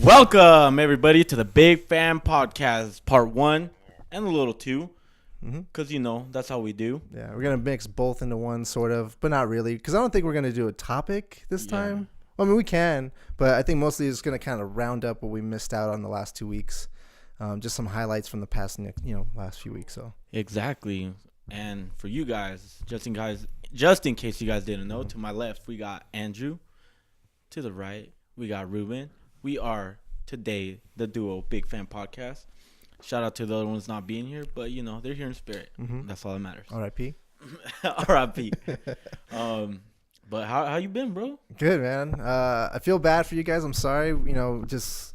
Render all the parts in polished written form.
Welcome, everybody, to the Big Fan Podcast, Part 1 and a little 2, because, that's how we do. Yeah, we're going to mix both into one, sort of, but not really, because I don't think we're going to do a topic this time. Well, I mean, we can, but I think mostly it's going to kind of round up what we missed out on the last 2 weeks. Just some highlights from the past, last few weeks. So Exactly. And for you guys, just in case you guys didn't know, to my left, we got Andrew. To the right, we got Ruben. We are today the duo Big Fan Podcast. Shout out to the other ones not being here, but they're here in spirit. That's all that matters. R.I.P. R.I.P. But how you been, bro? Good, man. I feel bad for you guys. I'm sorry. Just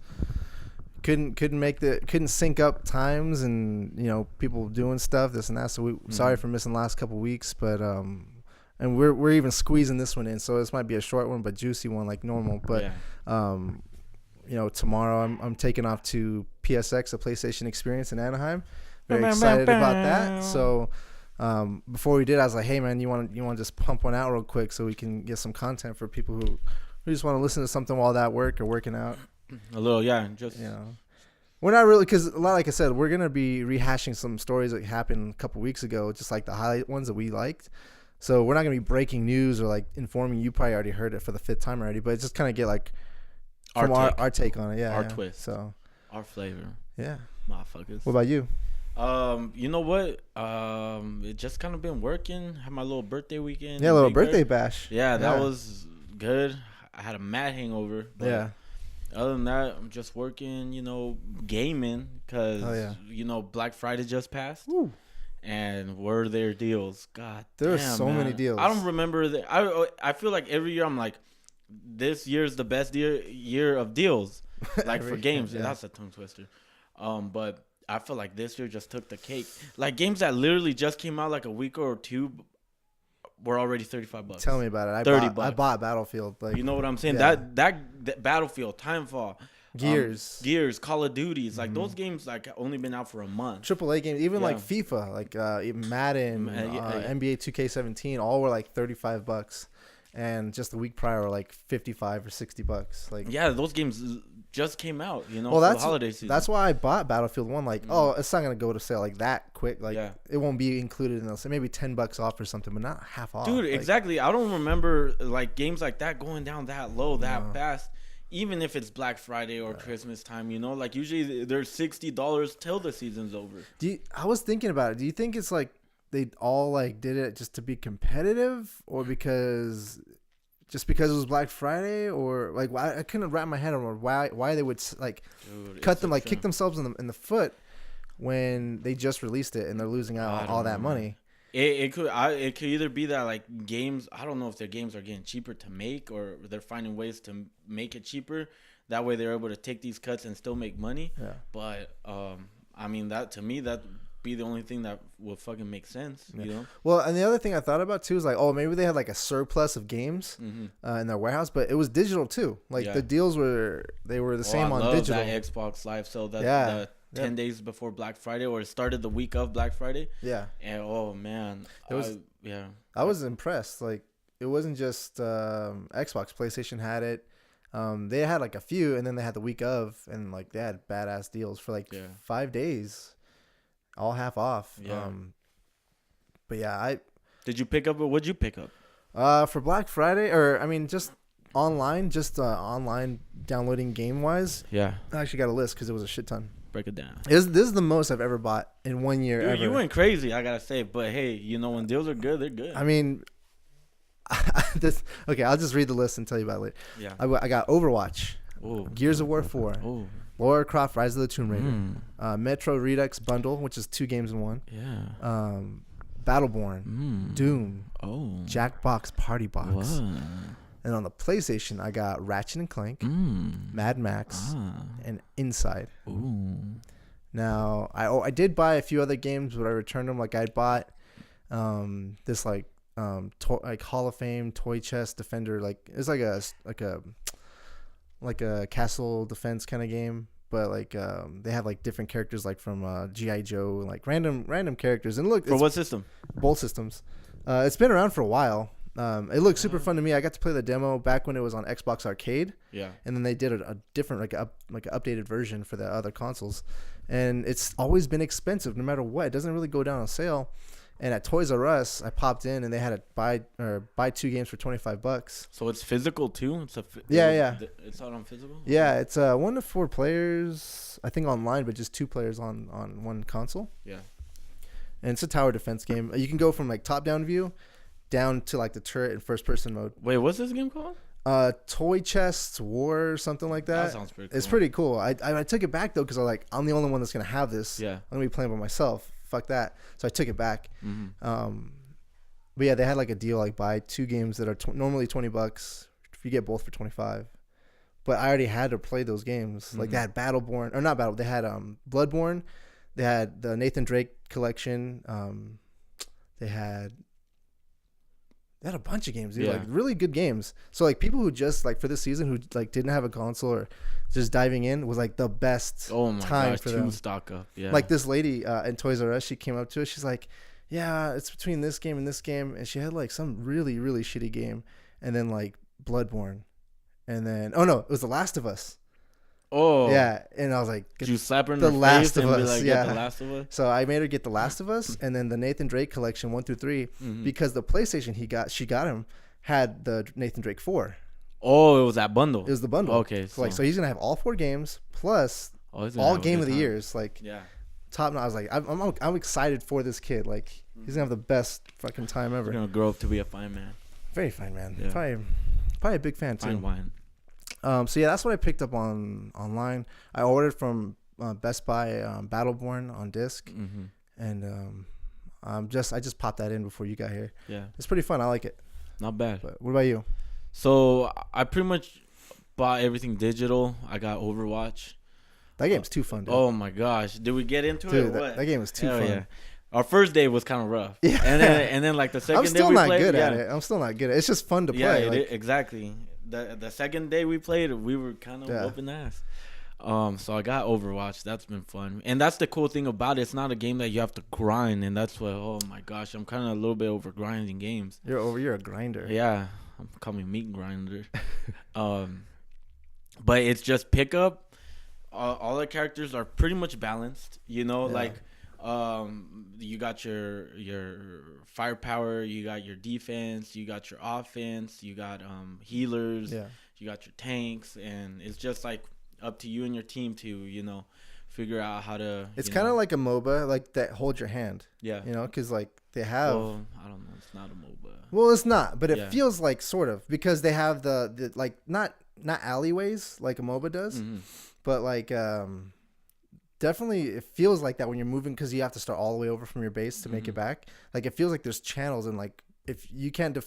couldn't sync up times, and people doing stuff, this and that. So sorry for missing the last couple weeks, but and we're even squeezing this one in, so this might be a short one but juicy one like normal. But tomorrow I'm taking off to PSX, a PlayStation Experience in Anaheim. Very excited about that. So before we did, I was like, hey man, you want to just pump one out real quick so we can get some content for people who just want to listen to something while they're at work or working out. A little, we're not really, because like I said, we're gonna be rehashing some stories that happened a couple weeks ago, just like the highlight ones that we liked. So we're not gonna be breaking news or like informing you. Probably already heard it for the 5th time already, but just kind of get like our take on it. Our twist. So our flavor. Yeah. Motherfuckers. What about you? You know what? It just kind of been working. Had my little birthday weekend. Yeah, a little birthday bash. Yeah, that was good. I had a mad hangover. But other than that, I'm just working, gaming, because, Black Friday just passed. Ooh. And were there deals? God there damn, are so many deals. I don't remember that. I feel like every year I'm like, this year's the best year of deals, like for games. Yeah. That's a tongue twister. But I feel like this year just took the cake. Like games that literally just came out like a week or two were already $35. Tell me about it. $30. I bought Battlefield. Like, you know what I'm saying? Yeah. That Battlefield, Timefall, Gears, Call of Duties, like those games like only been out for a month. AAA games, even like FIFA, like Madden, NBA 2K17, all were like $35. And just the week prior were like $55 or $60. Like, yeah, those games just came out, well, for the holiday season. That's why I bought Battlefield 1. Like, it's not gonna go to sale like that quick. Like, it won't be included in those. So maybe $10 off or something, but not half off. Dude, exactly. I don't remember like games like that going down that low that fast. Even if it's Black Friday or Christmas time, like usually they're $60 till the season's over. I was thinking about it. Do you think it's like they all like did it just to be competitive, or because it was Black Friday, or like I couldn't wrap my head around why they would like cut them, like kick themselves in the foot when they just released it and they're losing out on all that money. It could either be that like games, I don't know if their games are getting cheaper to make, or they're finding ways to make it cheaper. That way they're able to take these cuts and still make money. Yeah. But I mean, that to me that be the only thing that would fucking make sense. Well, and the other thing I thought about too is like, maybe they had like a surplus of games in their warehouse, but it was digital too. Like the deals were the same on digital. That Xbox Live sale that 10 days before Black Friday, or it started the week of Black Friday. Yeah. And oh man, I was impressed. Like, it wasn't just Xbox. PlayStation had it. They had like a few, and then they had the week of, and like they had badass deals for like 5 days, all half off. Yeah. But yeah, did you pick up, or what'd you pick up? For Black Friday, or I mean, just online downloading game wise. Yeah. I actually got a list because it was a shit ton. Break it down. This is the most I've ever bought in 1 year. Dude, ever. You went crazy, I gotta say. But hey, when deals are good, they're good. I mean, okay, I'll just read the list and tell you about it later. Yeah. I got Overwatch, Gears of War 4, Lara Croft: Rise of the Tomb Raider, Metro Redux bundle, which is 2 games in one. Yeah. Battleborn, Doom, Jackbox Party Box. Whoa. And on the PlayStation, I got Ratchet and Clank, Mad Max, and Inside. Ooh. Now, I did buy a few other games, but I returned them. Like, I bought this like Hall of Fame toy chest defender. Like, it's like a castle defense kind of game. But like they have like different characters, like from G.I. Joe, like random characters. And look, for what system? Both systems. It's been around for a while. It looked super fun to me. I got to play the demo back when it was on Xbox Arcade. Yeah. And then they did a different, like an updated version for the other consoles. And it's always been expensive no matter what. It doesn't really go down on sale. And at Toys R Us, I popped in and they had to buy 2 games for $25. So it's physical too. Yeah. It's out on physical. Yeah, it's 1 to 4 players. I think online, but just 2 players on one console. Yeah. And it's a tower defense game. You can go from like top down view down to like the turret in first person mode. Wait, what's this game called? Toy Chests War or something like that. That sounds pretty cool. It's pretty cool. I took it back though because I'm the only one that's gonna have this. Yeah. I'm gonna be playing by myself. Fuck that. So I took it back. Mm-hmm. But yeah, they had like a deal like buy 2 games that are normally $20 if you get both for 25. But I already had to play those games. Mm-hmm. Like they had Battleborn or not Battle. They had Bloodborne. They had the Nathan Drake collection. They had a bunch of games, dude. Yeah. Like really good games. So like people who just like for this season who like didn't have a console or just diving in was like the best time for them. Stock up. Yeah. Like this lady in Toys R Us, she came up to us. She's like, "Yeah, it's between this game and this game," and she had like some really really shitty game, and then like Bloodborne, and then it was The Last of Us. Oh yeah, and I was like, "Did you slap her in the face Last of and be Us?" like, yeah, The Last of Us. So I made her get The Last of Us, and then the Nathan Drake collection 1 through 3, because the PlayStation she got him had the Nathan Drake 4. Oh, it was that bundle. It was the bundle. Okay, so he's gonna have all 4 games plus all Game of the Years. Like top notch. I was like, I'm excited for this kid. Like he's gonna have the best fucking time ever. He's gonna grow up to be a fine man. Very fine man. Yeah. Probably a big fan too. Fine wine. So yeah, that's what I picked up online. I ordered from Best Buy Battleborn on disc, and I just popped that in before you got here. Yeah, it's pretty fun. I like it. Not bad. But what about you? So I pretty much bought everything digital. I got Overwatch. That game's too fun, dude. Oh my gosh, did we get into it? Or what? That game was too fun. Yeah. Our first day was kind of rough. Yeah, and then like the second day we played. I'm still not good at it. It's just fun to play. Yeah, exactly. The second day we played, we were kind of whooping ass. So I got Overwatch. That's been fun, and that's the cool thing about it. It's not a game that you have to grind, and that's what. Oh my gosh, I'm kind of a little bit over grinding games. You're a grinder. Yeah, I'm becoming meat grinder. But it's just pick up. All the characters are pretty much balanced. You know, like you got your firepower, you got your defense, you got your offense, you got healers, you got your tanks, and it's just like up to you and your team to figure out how to. It's kind of like a MOBA, like that hold your hand. Yeah, because like they have. Well, I don't know. It's not a MOBA. Well, it's not, but it feels like sort of because they have the like not alleyways like a MOBA does, but like definitely it feels like that when you're moving because you have to start all the way over from your base to make it back. Like it feels like there's channels and like if you can't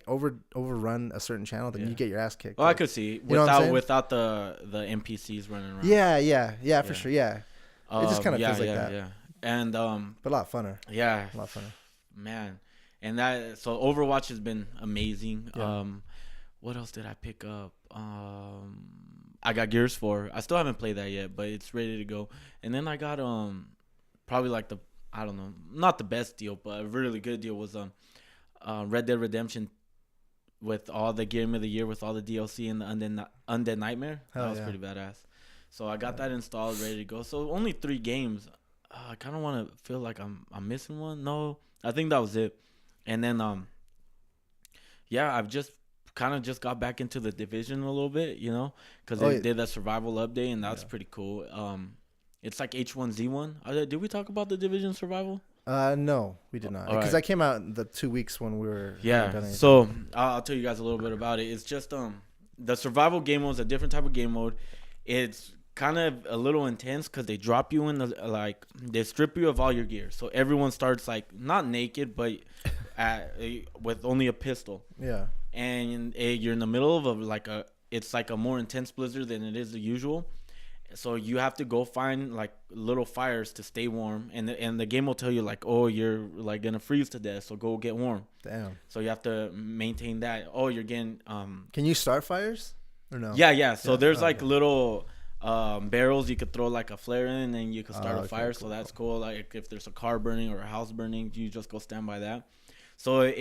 overrun a certain channel, then you get your ass kicked. Oh, like, I could see without the NPCs running around. Yeah, for sure. Yeah, it just kind of feels like that. Yeah, and but a lot funner. Yeah, a lot funner. Man, and that so Overwatch has been amazing. Yeah. What else did I pick up? I got Gears 4. I still haven't played that yet, but it's ready to go. And then I got probably like not the best deal, but a really good deal was Red Dead Redemption with all the Game of the Year with all the DLC and the Undead Nightmare. That was pretty badass. So I got that installed, ready to go. So only 3 games. I kind of want to feel like I'm missing one. No, I think that was it. And then I've just got back into the Division a little bit, because they did a survival update, and that's pretty cool. It's like H1Z1. Did we talk about the Division survival? No, we did not. Because I came out in the 2 weeks when we were. Yeah. So I'll tell you guys a little bit about it. It's just the survival game mode is a different type of game mode. It's kind of a little intense because they drop you in they strip you of all your gear. So everyone starts like not naked, but with only a pistol. Yeah. And you're in the middle of it's like a more intense blizzard than it is the usual. So you have to go find like little fires to stay warm, and the game will tell you like, oh, you're like gonna freeze to death, so go get warm. Damn. So you have to maintain that. Oh, you're getting Can you start fires or no? Yeah. So there's little barrels you could throw like a flare in, and you could start a fire. Cool, so that's cool. Like if there's a car burning or a house burning, you just go stand by that. So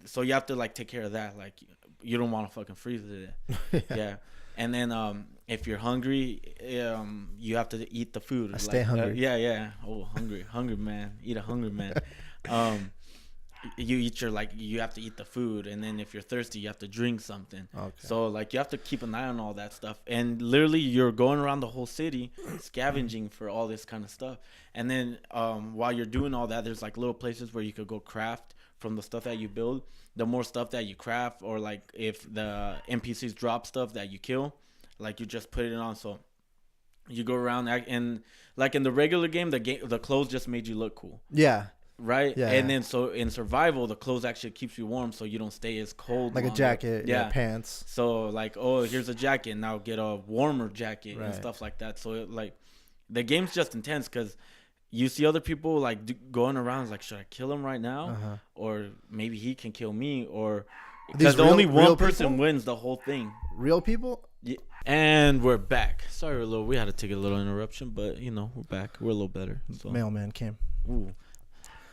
so you have to like take care of that. Like you don't want to fucking freeze it. Yeah. And then if you're hungry, you have to eat the food. Stay hungry. Yeah. Oh, hungry man. Eat a hungry man. You eat you have to eat the food, and then if you're thirsty, you have to drink something. Okay. So like you have to keep an eye on all that stuff, and literally you're going around the whole city scavenging for all this kind of stuff. And then while you're doing all that, there's like little places where you could go craft from the stuff that you build. The more stuff that you craft, or like if the NPCs drop stuff that you kill, like you just put it on. So you go around and like in the regular game, the clothes just made you look cool. Yeah. Right. Yeah. And then so in survival, the clothes actually keeps you warm, so you don't stay as cold. Like longer. A jacket, yeah, pants. So like, oh, here's a jacket. Now get a warmer jacket and stuff like that. So like, the game's just intense because you see other people like going around like, should I kill him right now, or maybe he can kill me, or because only one person wins the whole thing. Real people. Yeah. And we're back. Sorry, we had to take a little interruption, but we're back. We're a little better. So. Mailman came. Ooh.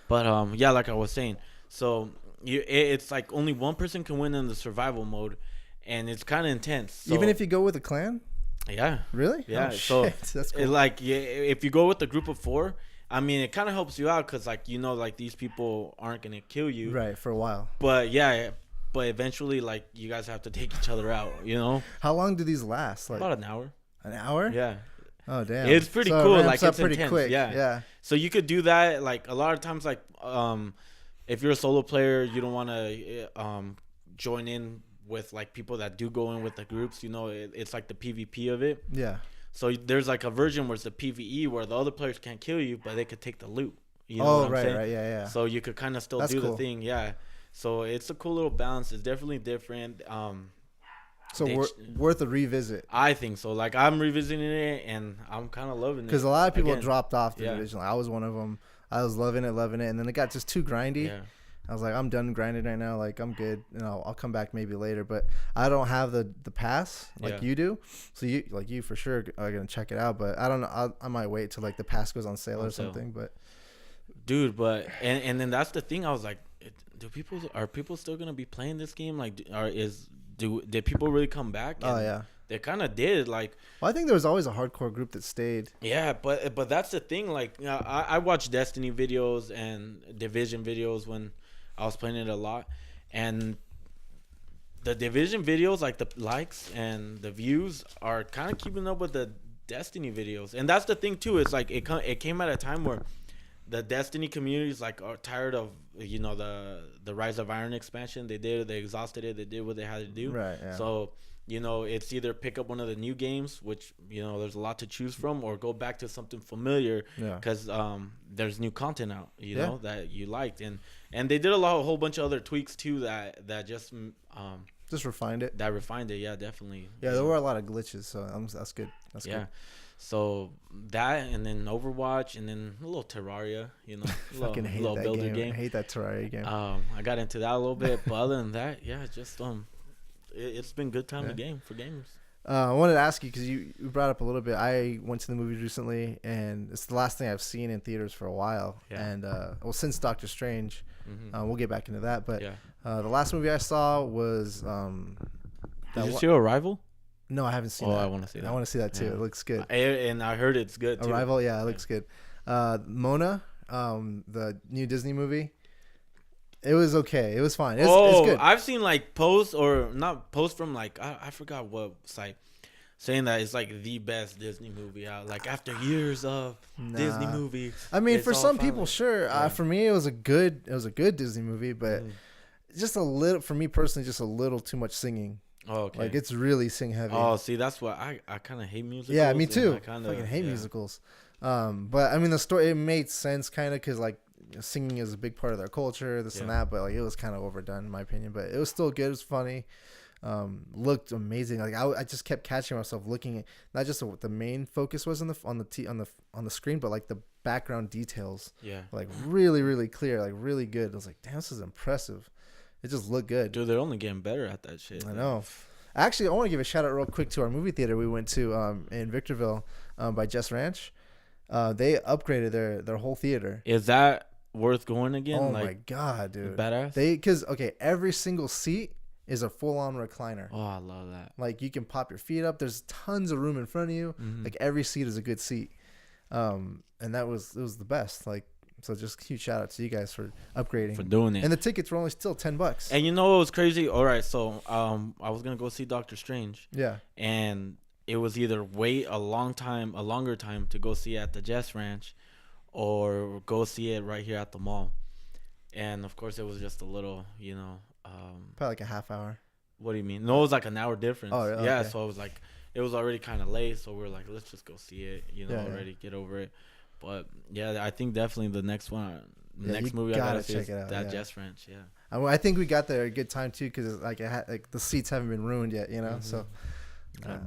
But yeah, like I was saying, so it's like only one person can win in the survival mode, and it's kind of intense. So, even if you go with a clan? Yeah. Really? Yeah. Oh, so that's cool. If you go with a group of 4, I mean, it kind of helps you out because like like these people aren't gonna kill you right for a while. But but eventually like you guys have to take each other out. How long do these last? Like about an hour. An hour? Yeah. Oh damn! It's pretty cool. Like it's pretty intense. Quick. Yeah. So you could do that. Like a lot of times, like if you're a solo player, you don't want to join in with like people that do go in with the groups. It's like the PvP of it. Yeah. So there's like a version where it's the PvE where the other players can't kill you, but they could take the loot. Right, yeah. So you could kind of still do the thing. Yeah. So it's a cool little balance. It's definitely different. So worth a revisit. I think so. Like I'm revisiting it, and I'm kind of loving it. Because a lot of people dropped off the division. I was one of them. I was loving it, and then it got just too grindy. Yeah. I was like, I'm done grinding right now. Like I'm good, and I'll come back maybe later. But I don't have the pass like you do. So you for sure are gonna check it out. But I don't know. I might wait till like the pass goes on sale or something. But dude, and then that's the thing. I was like, are people still gonna be playing this game? Like, did people really come back? Oh yeah, they kind of did. Like, well, I think there was always a hardcore group that stayed. Yeah, but that's the thing. Like, I watched Destiny videos and Division videos when I was playing it a lot, and the Division videos, like the likes and the views, are kind of keeping up with the Destiny videos. And that's the thing too. It's like it came at a time where the Destiny communities like are tired of the Rise of Iron expansion. They exhausted it. They did what they had to do. Right. Yeah. So it's either pick up one of the new games, which there's a lot to choose from, or go back to something familiar. Yeah. Because there's new content out. That you liked, and they did a whole bunch of other tweaks too that just refined it. That refined it. Yeah, definitely. Yeah, there were a lot of glitches, so that's good. That's good. So that, and then Overwatch, and then a little Terraria, fucking hate that builder game. I hate that Terraria game. I got into that a little bit, but other than that, just it's been good time for gamers. I wanted to ask you because you brought up a little bit. I went to the movies recently, and it's the last thing I've seen in theaters for a while. Yeah. And since Dr. Strange, we'll get back into that. But the last movie I saw was. Did you see Arrival? No, I haven't seen that. I want to see that. I want to see that too. Yeah. It looks good. And I heard it's good too. Arrival, it looks good. Mona, the new Disney movie. It was okay. It was fine. It's good. I've seen like posts or not posts from like I forgot what site saying that it's like the best Disney movie out. Like after years of Disney movies. I mean, for some people, sure. Yeah. For me, it was a good Disney movie, but just a little. For me personally, just a little too much singing. Oh, okay. Like it's really sing heavy. Oh, see, that's why I kind of hate musicals. Yeah, me too. I fucking hate musicals. But I mean, the story, it made sense kind of because like singing is a big part of their culture, this and that. But like it was kind of overdone in my opinion. But it was still good. It was funny. Looked amazing. Like I just kept catching myself looking at not just what the main focus was on the screen, but like the background details. Yeah. Like really, really clear. Like really good. I was like, damn, this is impressive. It just looked good. Dude, they're only getting better at that shit. I know. Actually, I want to give a shout out real quick to our movie theater we went to in Victorville by Jess Ranch. They upgraded their whole theater. Is that worth going again? Oh like, my god, dude, badass. Because every single seat is a full-on recliner. Oh, I love that. Like you can pop your feet up. There's tons of room in front of you. Like every seat is a good seat. And it was the best. Like, so just huge shout out to you guys for upgrading, for doing it. And the tickets were only still $10. And you know what was crazy? All right, so I was gonna go see Dr. Strange. Yeah. And it was either wait a longer time to go see it at the Jess Ranch, or go see it right here at the mall. And of course, it was just a little, probably like a half hour. What do you mean? No, it was like an hour difference. Oh, really? Yeah, Okay. so it was like, it was already kind of late, so we were like, let's just go see it, already get over it. But yeah, I think definitely the next movie I gotta see is that Jess Ranch. Yeah, I think we got there at a good time too, because like the seats haven't been ruined yet, So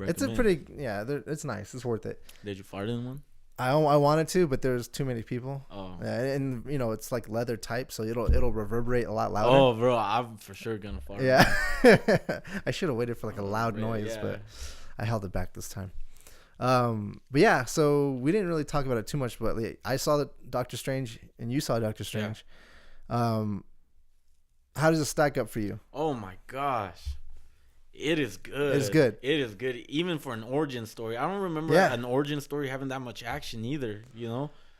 it's a pretty it's nice. It's worth it. Did you fart in one? I wanted to, but there's too many people. Oh, and it's like leather type, so it'll reverberate a lot louder. Oh, bro, I'm for sure gonna fart. Yeah, I should have waited for like a loud noise, but I held it back this time. But yeah, so we didn't really talk about it too much, but I saw the Doctor Strange and you saw Doctor Strange. Yeah. How does it stack up for you? Oh my gosh. It is good. It's good. It is good, even for an origin story. I don't remember an origin story having that much action either,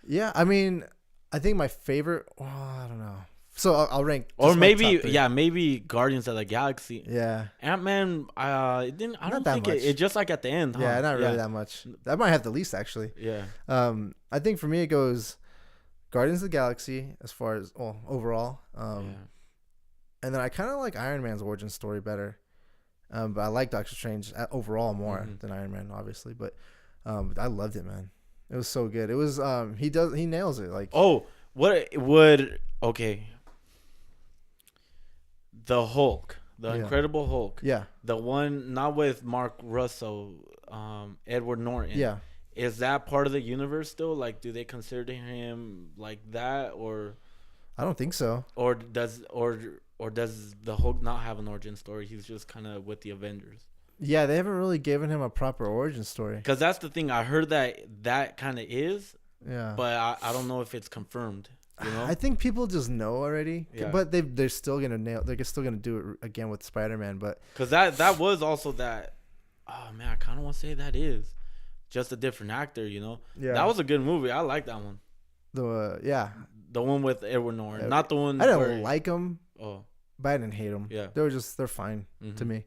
Yeah, I mean, I think my favorite, I don't know. So I'll rank. Or maybe Guardians of the Galaxy. Yeah. Ant-Man, I don't think it just like at the end, huh? Yeah, not really that much. That might have the least, actually. Yeah. I think for me, it goes Guardians of the Galaxy as far as, overall. And then I kind of like Iron Man's origin story better. But I like Doctor Strange overall more than Iron Man, obviously. But I loved it, man. It was so good. It was he nails it. Like, the Hulk, the Incredible Hulk. Yeah. The one not with Mark Russell, Edward Norton. Yeah. Is that part of the universe still? Like, do they consider him like that, or? I don't think so. Or does the Hulk not have an origin story? He's just kind of with the Avengers. Yeah, they haven't really given him a proper origin story. Because that's the thing. I heard that kind of is. Yeah. But I don't know if it's confirmed. I think people just know already. Yeah. But they're still gonna they're still gonna do it again with Spider-Man. But because that was also that. Oh man, I kind of want to say that is just a different actor. Yeah. That was a good movie. I like that one. The one with Edward Norton, not the one. I didn't like him. Oh. But I didn't hate them. Yeah. They're fine to me.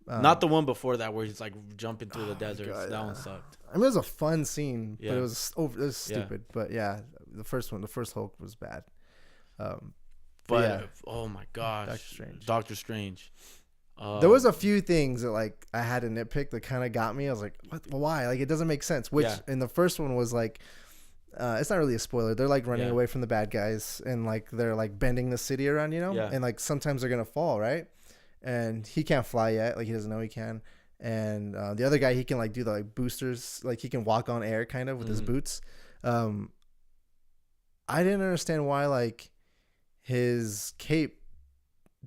Not the one before that where he's like jumping through the desert. That one sucked. I mean, it was a fun scene, but it was stupid. But yeah, the first Hulk was bad. Oh my gosh, Doctor Strange. There was a few things that like I had to nitpick that kind of got me. I was like, what? Why? Like, it doesn't make sense. Which in the first one was like, it's not really a spoiler. They're like running away from the bad guys, and like they're like bending the city around, and like sometimes they're gonna fall, right? And he can't fly yet, like he doesn't know he can. And the other guy, he can like do the like boosters, like he can walk on air kind of with his boots. I didn't understand why like his cape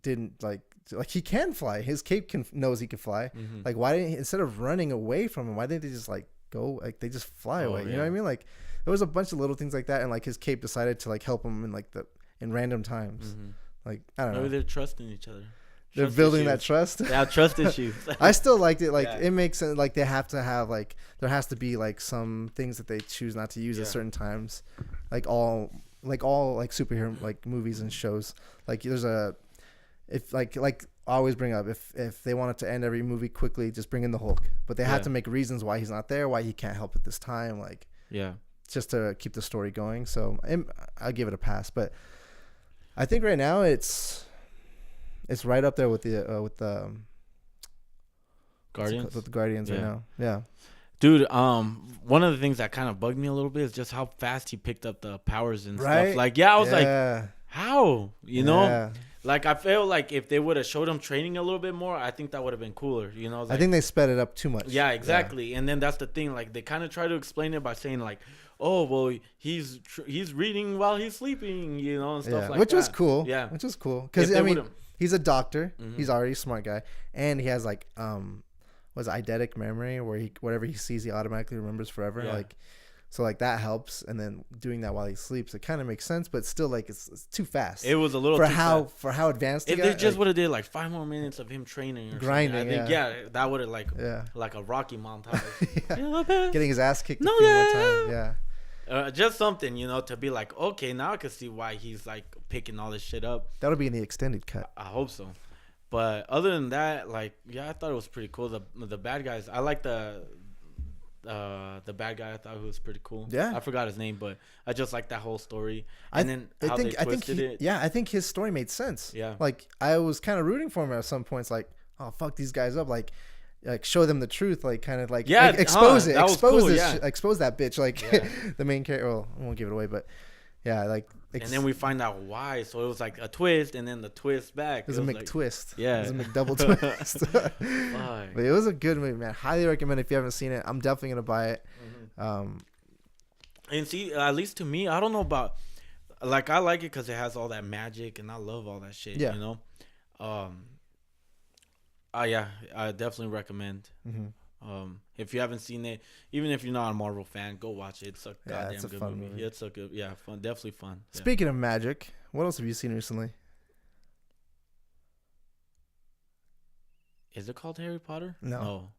didn't like he can fly. His cape knows he can fly. Like, why didn't he, instead of running away from him, why didn't they just like go, like they just fly away? You know what I mean? Like, there was a bunch of little things like that, and like his cape decided to like help him in random times. Like, I don't know. Maybe they're trusting each other. They're building that trust. Yeah, trust issues. I still liked it. Like, it makes sense. Like, they have to have like there has to be like some things that they choose not to use at certain times. Like all superhero like movies and shows. Like, there's I always bring up, if they wanted to end every movie quickly, just bring in the Hulk. But they have to make reasons why he's not there, why he can't help at this time. Like, just to keep the story going. So I'll give it a pass. But I think right now it's right up there with the Guardians. With the Guardians right now. Yeah. Dude, one of the things that kind of bugged me a little bit is just how fast he picked up the powers and stuff. Like, I was like, how? You know? Like, I feel like if they would have showed him training a little bit more, I think that would have been cooler. You know? Like, I think they sped it up too much. Yeah, exactly. Yeah. And then that's the thing. Like, they kind of try to explain it by saying, like, oh, well, he's reading while he's sleeping, you know, and stuff like which that. Was cool. Yeah. Which was cool. Because, I mean, he's a doctor. He's already a smart guy. And he has, like, eidetic memory where whatever he sees, he automatically remembers forever. Yeah. Like, So like that helps, and then doing that while he sleeps, it kind of makes sense, but still like it's too fast. It was a little too fast. For how advanced. If they just would have did like 5 more minutes of him training or grinding, I think that would have like a Rocky montage. Getting his ass kicked a few more times. Yeah. Just something, to be like, okay, now I can see why he's like picking all this shit up. That'll be in the extended cut. I hope so. But other than that, like, I thought it was pretty cool. The bad guys, I like the bad guy. I thought he was pretty cool. Yeah, I forgot his name, but I just like that whole story. And I think it. Yeah, I think his story made sense. Yeah, like I was kind of rooting for him at some points. Like, oh fuck these guys up. Like show them the truth. Like kind of like expose it. Expose this. Expose that bitch. Like the main character. Well, I won't give it away, but yeah, like. And then we find out why. So it was like a twist, and then the twist back. It was a McTwist. Yeah, it was a McDouble twist. But it was a good movie, man. Highly recommend if you haven't seen it. I'm definitely gonna buy it. Mm-hmm. And see, at least to me, I don't know about. Like I like it because it has all that magic, and I love all that shit. Yeah. Yeah, I definitely recommend. Mm-hmm. If you haven't seen it, even if you're not a Marvel fan, go watch it. It's a goddamn good movie. Yeah, it's a good, fun, definitely fun. Speaking of magic, what else have you seen recently? Is it called Harry Potter? No.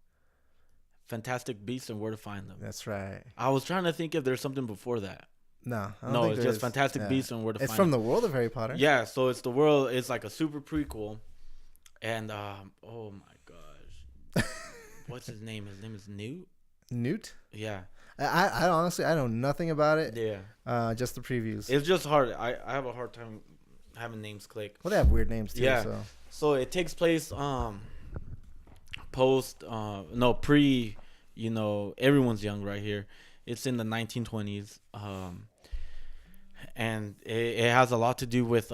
Fantastic Beasts and Where to Find Them. That's right. I was trying to think if there's something before that. No, it's just Fantastic Beasts and Where to Find Them. It's from the world of Harry Potter. Yeah, so it's the world. It's like a super prequel, and oh my gosh. What's his name? His name is Newt. Newt? Yeah. I honestly I know nothing about it. Yeah. Just the previews. It's just hard. I have a hard time having names click. Well, they have weird names too. Yeah. So it takes place pre. Everyone's young right here. It's in the 1920s. And it has a lot to do with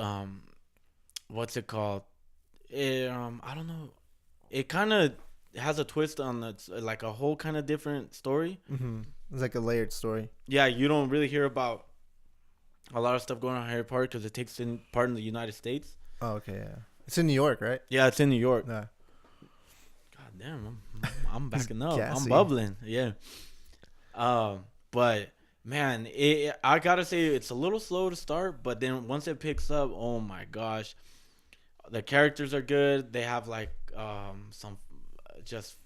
what's it called? I don't know. It kind of has a twist on it's like a whole kind of different story. Mm-hmm. It's like a layered story. Yeah, you don't really hear about a lot of stuff going on in Harry Potter because it takes part in the United States. Oh, okay, yeah. It's in New York, right? Yeah, it's in New York. Yeah. God damn, I'm backing up. I'm bubbling. Yeah. But man, I gotta say it's a little slow to start, but then once it picks up, oh my gosh, the characters are good. They have like some just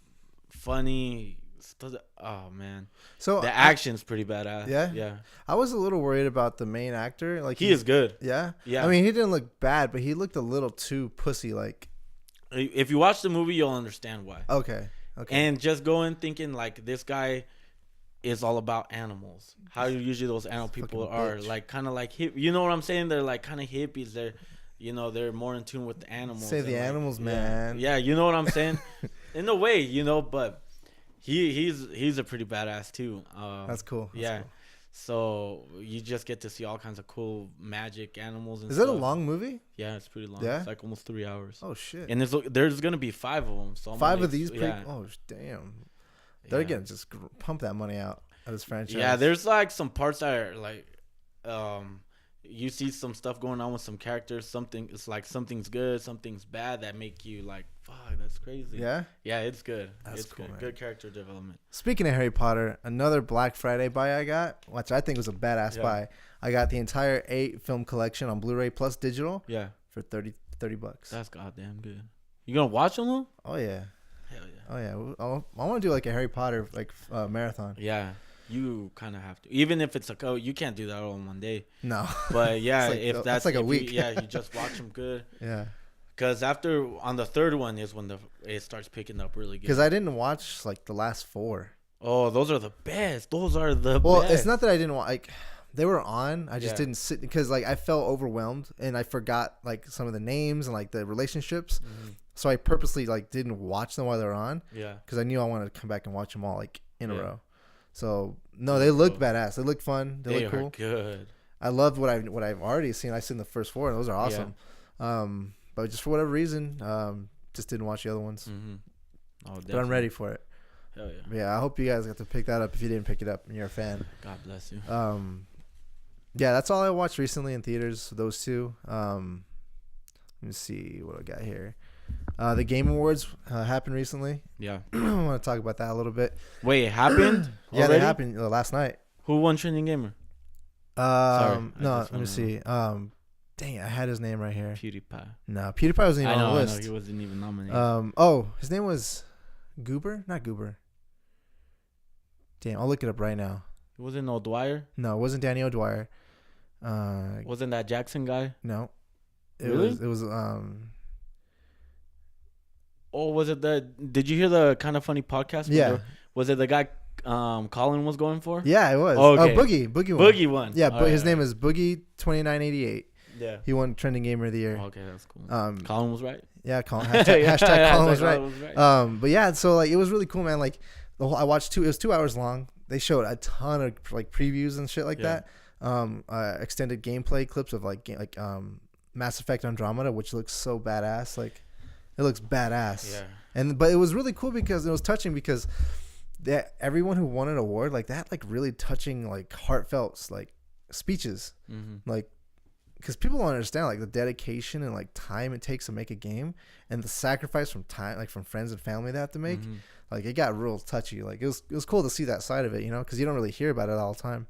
funny stuff. Oh man, so the action's pretty badass. Yeah. I was a little worried about the main actor. Like he is good. Yeah. I mean, he didn't look bad, but he looked a little too pussy. Like, if you watch the movie, you'll understand why. Okay. And just go in thinking like this guy is all about animals. How usually those animal people are, like kind of like hip. You know what I'm saying? They're like kind of hippies. They're more in tune with the animals. Save the animals, man. Yeah, you know what I'm saying? In a way, but he's a pretty badass too. That's cool. That's cool. So you just get to see all kinds of cool magic animals and stuff. Is it a long movie? Yeah, it's pretty long. Yeah? It's like almost 3 hours. Oh shit. And there's gonna be 5 of them. So 5 of these oh damn. They're gonna just pump that money out of this franchise. Yeah, there's like some parts that are like you see some stuff going on with some characters. It's like something's good, something's bad that make you like, fuck, that's crazy. Yeah? Yeah, it's good. That's cool, good. Man. Good character development. Speaking of Harry Potter, another Black Friday buy I got, which I think was a badass buy. I got the entire 8 film collection on Blu-ray plus digital. Yeah. For $30. That's goddamn good. You gonna watch them though? Oh yeah. Hell yeah. Oh yeah. I want to do like a Harry Potter marathon. Yeah. You kind of have to, even if it's you can't do that all in one day. No. But yeah, if that's like a week. You just watch them good. Yeah. Because on the third one is when it starts picking up really good. Because I didn't watch like the last 4. Oh, those are the best. Best. Well, it's not that I didn't want like they were on. I just didn't sit because like I felt overwhelmed and I forgot like some of the names and like the relationships. Mm-hmm. So I purposely like didn't watch them while they were on. Yeah. Because I knew I wanted to come back and watch them all like in a row. So no, they looked badass. They looked fun. They looked cool. Good. I loved what I've already seen. I've seen the first 4, and those are awesome. Yeah. But just for whatever reason, just didn't watch the other ones. Mm-hmm. Oh, but I'm ready for it. Hell yeah. But yeah, I hope you guys got to pick that up if you didn't pick it up and you're a fan. God bless you. Yeah, that's all I watched recently in theaters. Those 2. Let me see what I got here. The Game Awards happened recently. Yeah. I want to talk about that a little bit. Wait, it happened? Yeah, they happened last night. Who won Trending Gamer? No, let me see. Dang, I had his name right here. PewDiePie. No, PewDiePie wasn't even on the list. I know, he wasn't even nominated. His name was Goober? Not Goober. Damn, I'll look it up right now. It wasn't O'Dwyer? No, it wasn't Danny O'Dwyer. Wasn't that Jackson guy? No. It was Oh, was it did you hear the Kind of Funny podcast? Yeah. Was it the guy Colin was going for? Yeah, it was. Oh, okay. Boogie won. Boogie won. Yeah, but his name is Boogie 2988. Yeah. He won Trending Gamer of the Year. Okay, that's cool. Colin was right. Yeah, hashtag Colin was right. But yeah, so like it was really cool, man. Like I watched it was 2 hours long. They showed a ton of like previews and shit like that. Extended gameplay clips of like Mass Effect Andromeda, which looks so badass. Like it looks badass. Yeah. But it was really cool because it was touching because everyone who won an award like that, like really touching, like heartfelt like speeches, like. Because people don't understand like the dedication and like time it takes to make a game and the sacrifice from time, like from friends and family they have to make. Like it got real touchy. Like it was cool to see that side of it, you know, because you don't really hear about it all the time.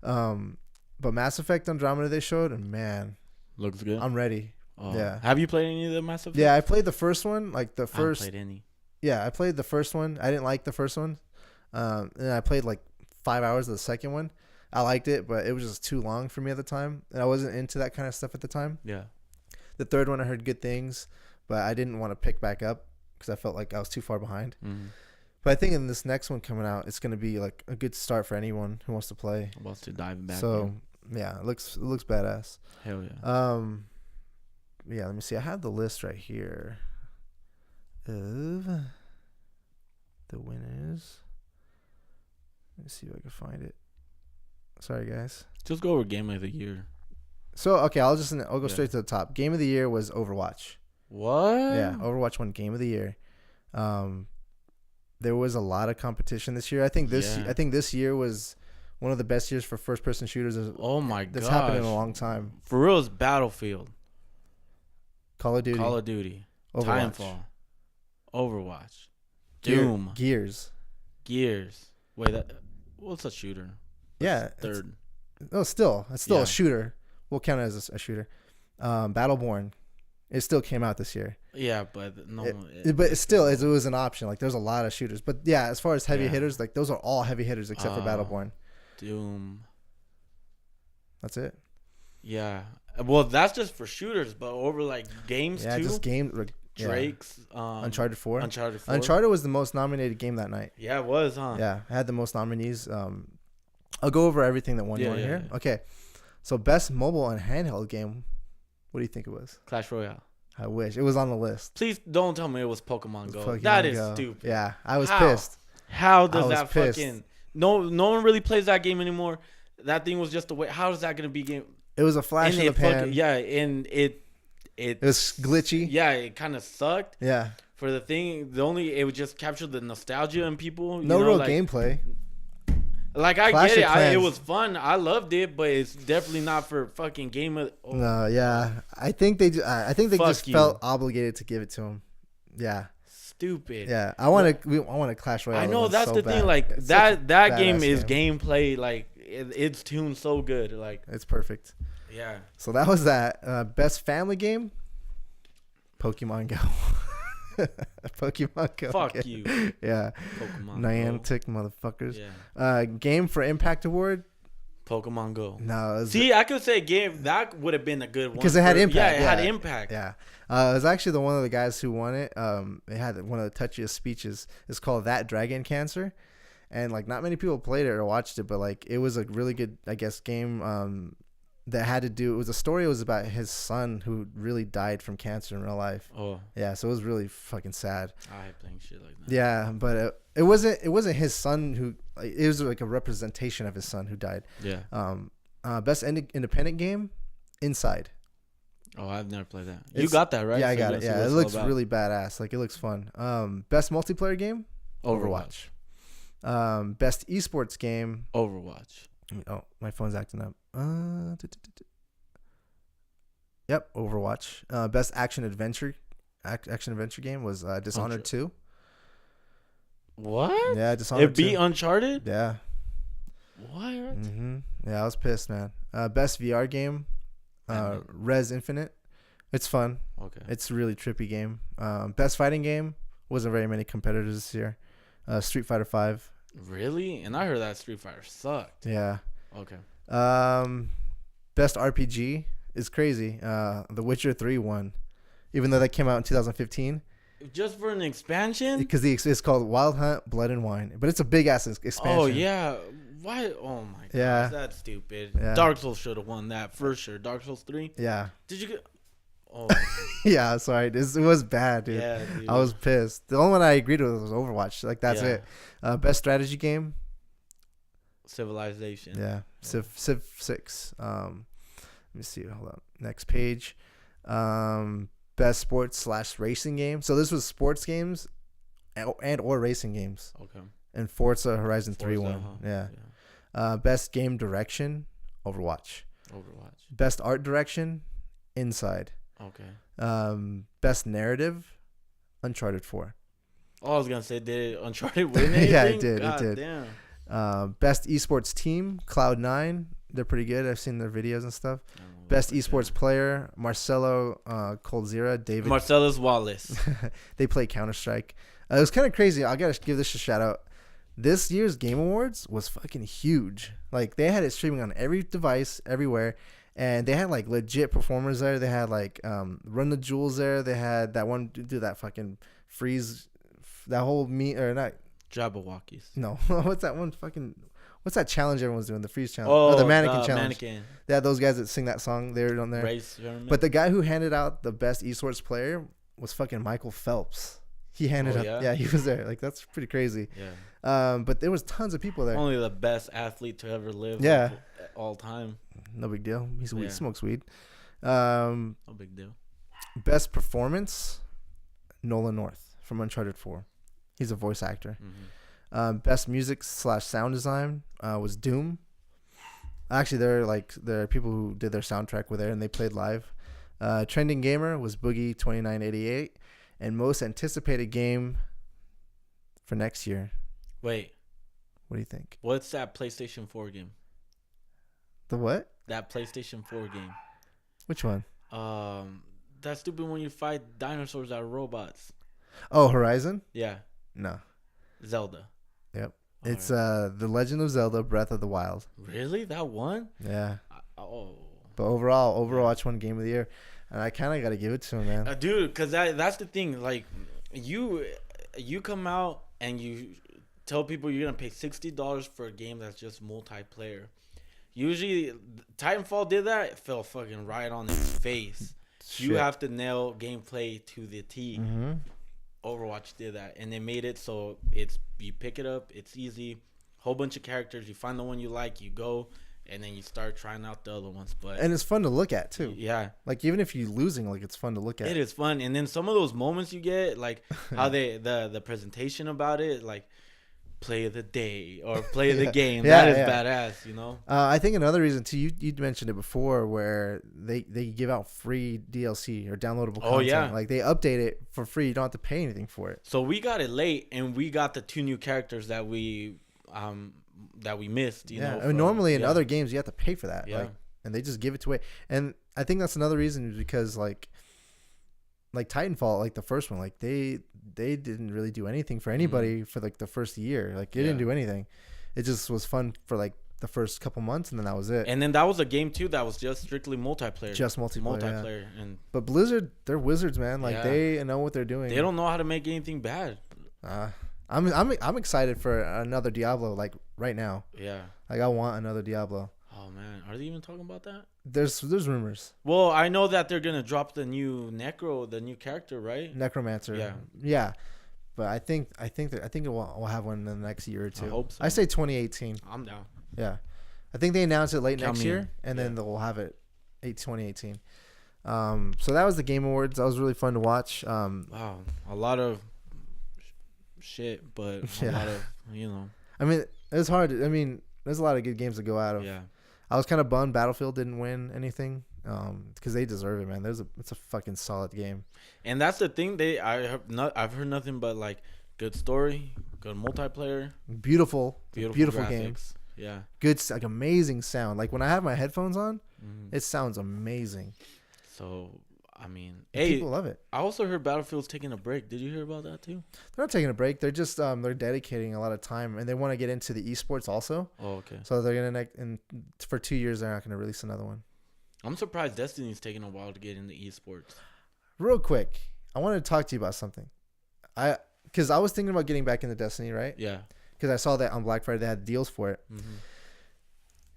But Mass Effect Andromeda they showed, and man, looks good. I'm ready. Yeah. Have you played any of the Mass Effect? Yeah, I played the first one. Like the first. I haven't played any. Yeah, I played the first one. I didn't like the first one. And I played like 5 hours of the second one. I liked it, but it was just too long for me at the time. And I wasn't into that kind of stuff at the time. Yeah. The third one, I heard good things, but I didn't want to pick back up because I felt like I was too far behind. But I think in this next one coming out, it's going to be like a good start for anyone who wants to play. Wants to dive back. So, yeah, it looks badass. Hell yeah. Yeah, let me see. I have the list right here of the winners. Let me see if I can find it. Sorry, guys. Just go over Game of the Year. So, okay, I'll go straight to the top. Game of the Year was Overwatch. What? Yeah, Overwatch won Game of the Year. There was a lot of competition this year. I think this year was one of the best years for first-person shooters. Oh my god, that's happened in a long time. For real, it's Battlefield, Call of Duty, Overwatch. Timefall, Overwatch, Doom, Gears. Wait, what's a shooter? Yeah, third. It's still a shooter. We'll count it as a shooter. Battleborn, it still came out this year. Yeah, but no. It was an option. Like there's a lot of shooters, but yeah, as far as heavy hitters, like those are all heavy hitters except for Battleborn. Doom. That's it. Yeah. Well, that's just for shooters, but over like games too. Yeah, just games. Drake's Uncharted 4. Uncharted was the most nominated game that night. Yeah, it was, huh? Yeah, I had the most nominees. I'll go over everything that won here. Yeah. Okay, so best mobile and handheld game. What do you think it was? Clash Royale. I wish it was on the list. Please don't tell me it was Pokemon Go. That is stupid. Yeah, I was pissed. How does that fucking no one really plays that game anymore? That thing was just a way. How is that gonna be game? It was a flash in the pan. And it was glitchy. Yeah, it kind of sucked. Yeah. For the thing, it would just capture the nostalgia in people. No real gameplay. Like I get it, it was fun. I loved it, but it's definitely not for fucking game of. Oh. No, yeah, I think they just felt obligated to give it to him. Yeah. Stupid. Yeah, I want to Clash Royale. I know that's so the thing. Like it's that game is gameplay. Like it's tuned so good. Like it's perfect. Yeah. So that was that. Best family game. Pokemon Go. Pokemon Go. Fuck you. Yeah. Pokemon Niantic motherfuckers. Yeah. Game for Impact Award. Pokemon Go. No. See, I could say game that would have been a good one because it had impact. Yeah, it had impact. Yeah. It was actually one of the guys who won it. It had one of the touchiest speeches. It's called That Dragon Cancer, and like not many people played it or watched it, but like it was a really good, I guess, game. That had to do. It was a story. It was about his son who really died from cancer in real life. Oh. Yeah. So it was really fucking sad. I hate playing shit like that. Yeah, but it wasn't his son who. It was like a representation of his son who died. Yeah. Best independent game, Inside. Oh, I've never played that. You got that right? Yeah, I got it. Yeah, it looks really badass. Like it looks fun. Best multiplayer game, Overwatch. Best esports game, Overwatch. Oh, my phone's acting up. Yep, Overwatch. Best action adventure game was Dishonored 2. What? Yeah, Dishonored 2. It beat Uncharted? Yeah. What? Yeah, I was pissed, man. Best VR game, Res Infinite. It's fun. Okay. It's a really trippy game. Best fighting game, wasn't very many competitors this year. Street Fighter 5. Really? And I heard that Street Fighter sucked. Yeah. Okay. Best RPG is crazy. The Witcher 3 won, even though that came out in 2015. Just for an expansion? Because it's called Wild Hunt, Blood and Wine, but it's a big ass expansion. Oh yeah. Why? Oh my god. Yeah. That's stupid. Yeah. Dark Souls should have won that for sure. Dark Souls 3. Yeah. Did you get? Oh. Yeah. Sorry. It was bad, dude. Yeah, dude. I was pissed. The only one I agreed with was Overwatch. Like that's it. Best strategy game. Civilization. Yeah. Civ 6. Let me see. Hold on. Next page. Best sports / racing game. So this was sports games and or racing games. Okay. And Forza Horizon 3 won. Huh? Yeah. Best game direction, Overwatch. Best art direction, Inside. Okay. Best narrative, Uncharted 4. Oh, I was gonna say, did Uncharted win anything? Yeah, it did. God it did. Damn. Best esports team, Cloud9. They're pretty good. I've seen their videos and stuff. Best esports player, Marcelo Coldzera, David. Marcellus Wallace. They play Counter-Strike. It was kind of crazy. I gotta give this a shout out. This year's Game Awards was fucking huge. Like they had it streaming on every device, everywhere, and they had like legit performers there. They had like Run the Jewels there. They had that one do that fucking freeze, that whole or not Jabberwockies. No, what's that challenge everyone's doing? The freeze challenge. Oh, the mannequin challenge. Mannequin. They had those guys that sing that song. They were on there. But the guy who handed out the best esports player was fucking Michael Phelps. He handed up. Yeah, he was there. Like that's pretty crazy. Yeah. But there was tons of people there. Only the best athlete to ever live. Yeah. All time. No big deal. He smokes weed. No big deal. Best performance, Nolan North from Uncharted 4. He's a voice actor. Mm-hmm. Best music / sound design was Doom. Actually, there are people who did their soundtrack were there and they played live. Trending gamer was Boogie 2988, and most anticipated game for next year. Wait, what do you think? What's that PlayStation 4 game? The what? That PlayStation 4 game. Which one? That stupid one you fight dinosaurs that are robots. Oh, Horizon? Yeah. No. Zelda. Yep. It's The Legend of Zelda Breath of the Wild. Really? That one? Yeah. But overall, Overwatch won Game of the Year. And I kind of got to give it to him, man. Dude, because that's the thing. Like, you come out and you tell people you're going to pay $60 for a game that's just multiplayer. Usually, Titanfall did that. It fell fucking right on its face. Shit. You have to nail gameplay to the T. Mm-hmm. Overwatch did that, and they made it so you pick it up, it's easy, whole bunch of characters, you find the one you like, you go, and then you start trying out the other ones. And it's fun to look at too. Yeah, like even if you're losing, like it's fun to look at. It is fun, and then some of those moments you get, like how the presentation about it, like play of the day or play of the game. That is badass, you know. I think another reason too, you mentioned it before, where they give out free DLC or downloadable content. Oh yeah, like they update it for free. You don't have to pay anything for it. So we got it late, and we got the 2 new characters that we missed. You know, I mean, normally in other games you have to pay for that. Yeah, and they just give it to away. And I think that's another reason is because like Titanfall, like the first one, like they didn't really do anything for anybody for like the first year. Like it didn't do anything. It just was fun for like the first couple months, and then that was it. And then that was a game too that was just strictly multiplayer. Just multiplayer. Yeah. But Blizzard, they're wizards, man. Like they know what they're doing. They don't know how to make anything bad. I'm excited for another Diablo. Like right now. Yeah. Like I want another Diablo. Oh man, are they even talking about that? There's rumors. Well, I know that they're gonna drop the new character, right? Necromancer. Yeah. But I think we'll have one in the next year or two. I hope so. I say 2018. I'm down. Yeah, I think they announced it late next year, and then they'll have it 2018. So that was the Game Awards. That was really fun to watch. Wow, a lot of shit, but a lot of I mean, it's hard. There's a lot of good games to go out of. Yeah. I was kind of bummed Battlefield didn't win anything, because they deserve it, man. It's a fucking solid game. And that's the thing. I've heard nothing but like good story, good multiplayer, beautiful game. Yeah. Good, like amazing sound. Like when I have my headphones on, it sounds amazing. So, I mean, people love it. I also heard Battlefield's taking a break. Did you hear about that too? They're not taking a break. They're just they're dedicating a lot of time, and they want to get into the esports also. Oh, okay. So they're gonna for 2 years they're not gonna release another one. I'm surprised Destiny's taking a while to get into esports. Real quick, I wanted to talk to you about something. Because I was thinking about getting back into Destiny, right? Yeah. Because I saw that on Black Friday they had deals for it,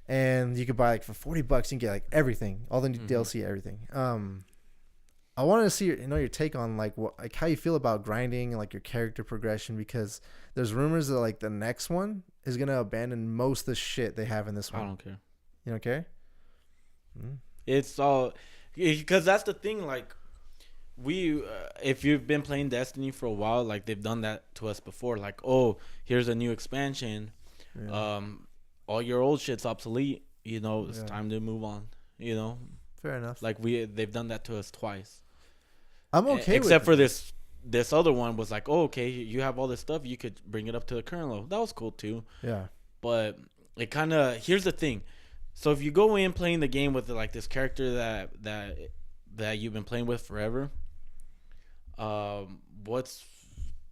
and you could buy like for $40 you can get like everything, all the new DLC, everything. I wanted to see know your take on like how you feel about grinding and like your character progression, because there's rumors that like the next one is gonna abandon most of the shit they have in this one. I don't care. You don't care? It's all because that's the thing. Like if you've been playing Destiny for a while, like they've done that to us before. Like, oh, here's a new expansion. Yeah. All your old shit's obsolete. You know, it's time to move on. You know. Fair enough. Like they've done that to us twice. I'm okay except for this other one was like, oh, okay, you have all this stuff, you could bring it up to the current level. That was cool too. Yeah. But it kind of, here's the thing. So if you go in playing the game with like this character that you've been playing with forever, what's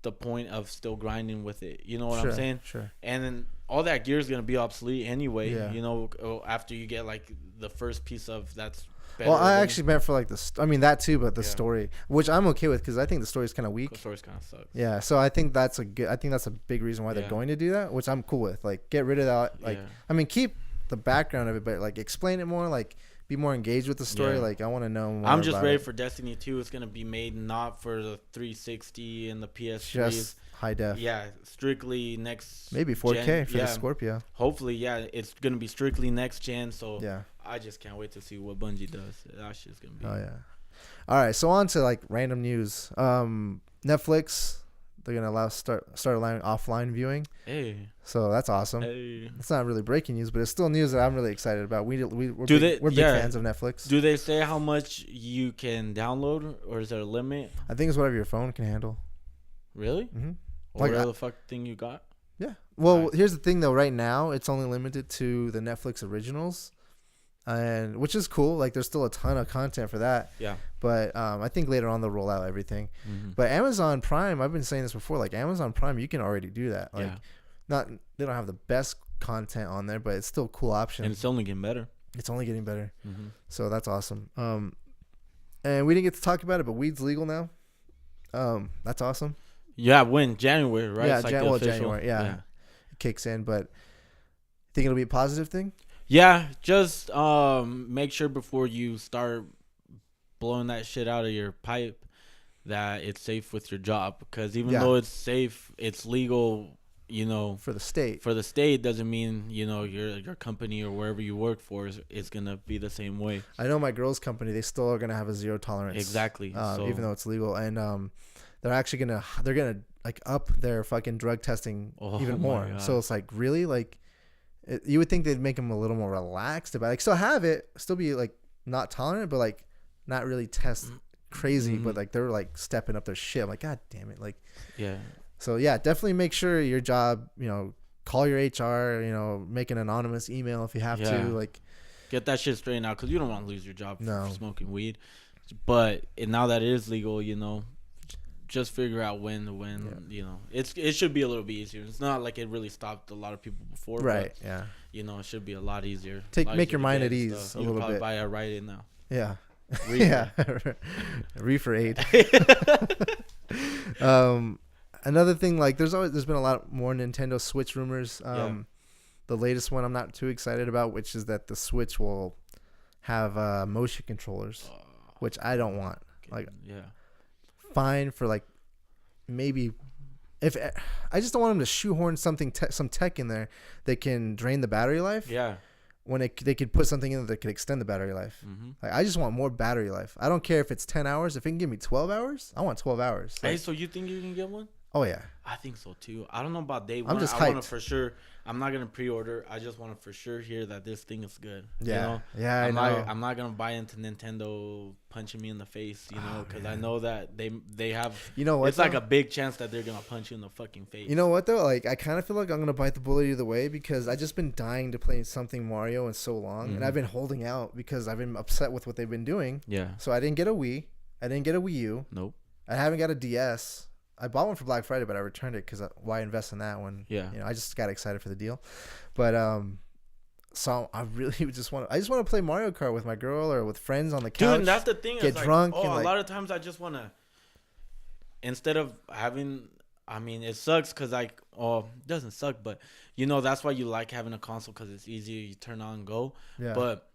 the point of still grinding with it? You know what I'm saying? Sure. And then all that gear is gonna be obsolete anyway. Yeah. You know, after you get like the first piece of that's. Well, I actually meant for like that too, but the story, which I'm okay with because I think the story is kind of weak. The story's kind of sucks. Yeah, so I think that's a big reason why they're going to do that, which I'm cool with. Like, get rid of that. Like, I mean, keep the background of it, but like explain it more. Like, be more engaged with the story. Like, I want to know more. I'm just ready for Destiny 2. It's gonna be made not for the 360 and the PS3. Just high def. Yeah, strictly next. Maybe 4K for the Scorpio. Hopefully, it's gonna be strictly next gen. So yeah. I just can't wait to see what Bungie does. That shit's gonna be. Oh yeah. All right, so on to like random news. Netflix, they're gonna start allowing offline viewing. Hey. So that's awesome. Hey. It's not really breaking news, but it's still news that I'm really excited about. We're big fans of Netflix. Do they say how much you can download, or is there a limit? I think it's whatever your phone can handle. Really? Mm-hmm. Whatever the fuck thing you got. Yeah. Well, here's the thing though. Right now, it's only limited to the Netflix originals. And which is cool. Like there's still a ton of content for that. Yeah. But I think later on they'll roll out everything. Mm-hmm. But Amazon Prime, I've been saying this before. Like Amazon Prime, you can already do that. Like, they don't have the best content on there, but it's still a cool option. And it's only getting better. It's only getting better. Mm-hmm. So that's awesome. And we didn't get to talk about it, but weed's legal now. That's awesome. Yeah, when January, right? Yeah, like January. Yeah, it kicks in. But think it'll be a positive thing? Yeah, just make sure before you start blowing that shit out of your pipe that it's safe with your job, because even though it's safe, it's legal, you know, for the state. For the state doesn't mean, you know, your company or wherever you work for is going to be the same way. I know my girl's company, they still are going to have a zero tolerance. Exactly. Even though it's legal, and they're actually going to like up their fucking drug testing even more. So it's like, really, like you would think they'd make them a little more relaxed about it. Like, still have it, still be like not tolerant, but like not really test crazy, but like they're like stepping up their shit. I'm like, God damn it. Like, yeah. So yeah, definitely make sure your job, you know, call your HR, you know, make an anonymous email if you have to, like get that shit straightened out, because you don't want to lose your job for smoking weed. But now that it is legal, you know, just figure out when you know, it should be a little bit easier. It's not like it really stopped a lot of people before, right? But, yeah, you know, it should be a lot easier. Make your mind at ease a little bit. Buy a Rite Aid now. Yeah, yeah, reefer aid. Another thing, like there's been a lot more Nintendo Switch rumors. The latest one I'm not too excited about, which is that the Switch will have motion controllers, which I don't want. Like, fine for like maybe if I just don't want them to shoehorn some tech in there that can drain the battery life. Yeah. When they could put something in there that could extend the battery life. Mm-hmm. Like, I just want more battery life. I don't care if it's 10 hours. If it can give me 12 hours, I want 12 hours. Like, hey, so you think you can get one? Oh yeah. I think so too. I don't know about day one. I'm just I hyped. want to for sure. I'm not gonna pre-order. I just want to for sure hear that this thing is good. Yeah. You know? Yeah. I know. I'm not gonna buy into Nintendo punching me in the face. You know, because I know that they have. You know what? It's like a big chance that they're gonna punch you in the fucking face. You know what though? Like I kind of feel like I'm gonna bite the bullet either way because I just been dying to play something Mario in so long, and I've been holding out because I've been upset with what they've been doing. Yeah. So I didn't get a Wii. I didn't get a Wii U. Nope. I haven't got a DS. I bought one for Black Friday, but I returned it because why invest in that one? Yeah. You know, I just got excited for the deal, but so I really just want to play Mario Kart with my girl or with friends on the couch. Dude, that's the thing. Get drunk. Like, a lot of times I just want to, instead of having, I mean, it sucks because it doesn't suck, but you know, that's why you like having a console because it's easier. You turn on and go. Yeah. But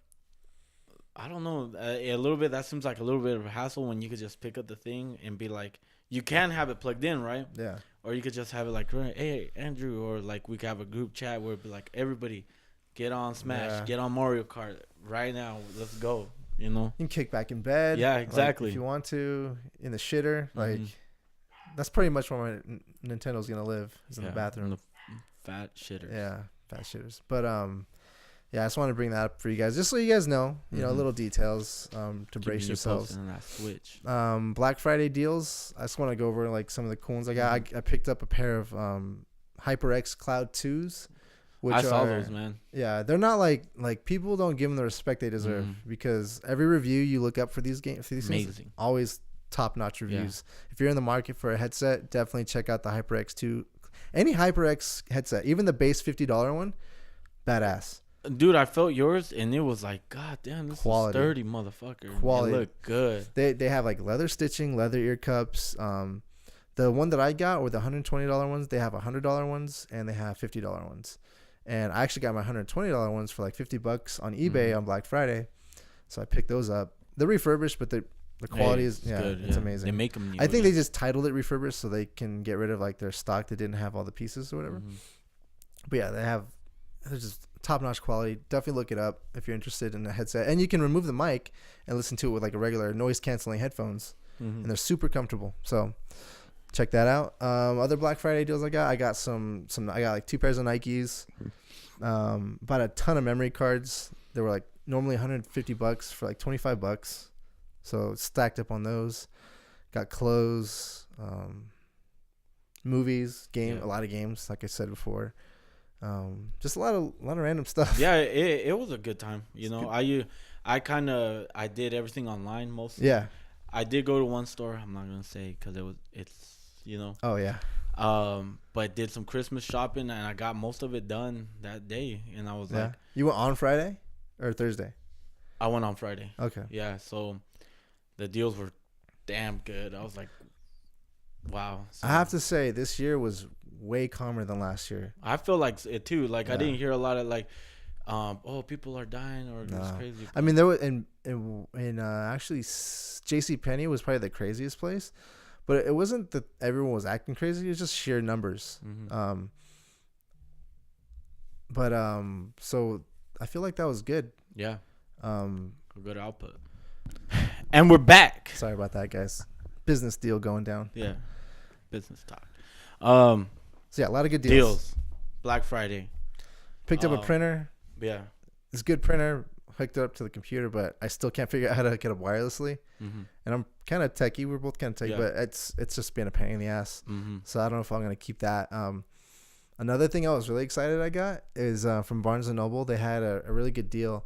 I don't know, a little bit, that seems like a little bit of a hassle when you could just pick up the thing and be like, you can have it plugged in, right? Yeah. Or you could just have it like, hey, Andrew, or like we could have a group chat where it'd be like, everybody, get on Smash, get on Mario Kart right now. Let's go. You know, you can kick back in bed. Yeah, exactly. Like, if you want to, in the shitter, like that's pretty much where my Nintendo's gonna live. Is in the bathroom. In the fat shitters. Yeah, fat shitters. But yeah, I just want to bring that up for you guys, just so you guys know, you know, little details to brace yourselves. That Switch. Black Friday deals. I just want to go over like some of the cool ones I got. I picked up a pair of HyperX Cloud 2s. Which I saw those, man. Yeah, they're not like people don't give them the respect they deserve because every review you look up for these games, for these things, always top-notch reviews. Yeah. If you're in the market for a headset, definitely check out the HyperX 2. Any HyperX headset, even the base $50 one, badass. Dude, I felt yours, and it was like, God damn, this is sturdy, motherfucker. Quality. It looked good. They have like leather stitching, leather ear cups. The one that I got were the $120 ones. They have $100 ones, and they have $50 ones. And I actually got my $120 ones for like $50 on eBay on Black Friday. So I picked those up. They're refurbished, but the quality is good. It's amazing. They make them new. I think they just titled it refurbished so they can get rid of like their stock that didn't have all the pieces or whatever. But yeah, they're just top-notch quality. Definitely look it up if you're interested in a headset. And you can remove the mic and listen to it with like a regular noise-canceling headphones. And they're super comfortable. So check that out. Other Black Friday deals I got some I got like 2 pairs of Nikes. Bought a ton of memory cards. They were like normally $150 for like $25. So stacked up on those. Got clothes, movies, a lot of games, like I said before. Just a lot of random stuff. Yeah, it was a good time. You know, I did everything online mostly. Yeah. I did go to one store. I'm not gonna say because it's you know. Oh yeah. But did some Christmas shopping and I got most of it done that day. And I was like, you went on Friday or Thursday? I went on Friday. Okay. Yeah. So the deals were damn good. I was like, wow. So, I have to say this year was way calmer than last year. I feel like it too. Like I didn't hear a lot of like, people are dying or it's crazy. I mean, there was in actually JCPenney was probably the craziest place, but it wasn't that everyone was acting crazy. It was just sheer numbers. So I feel like that was good. Yeah. Good output. And we're back. Sorry about that, guys. Business deal going down. Yeah. Business talk. So yeah, a lot of good deals. Black Friday. Picked up a printer. Yeah. It's a good printer. Hooked it up to the computer, but I still can't figure out how to hook it up wirelessly. And I'm kind of techie. We're both kind of techie, but it's just been a pain in the ass. So I don't know if I'm gonna keep that. Another thing I was really excited I got is from Barnes and Noble. They had a really good deal.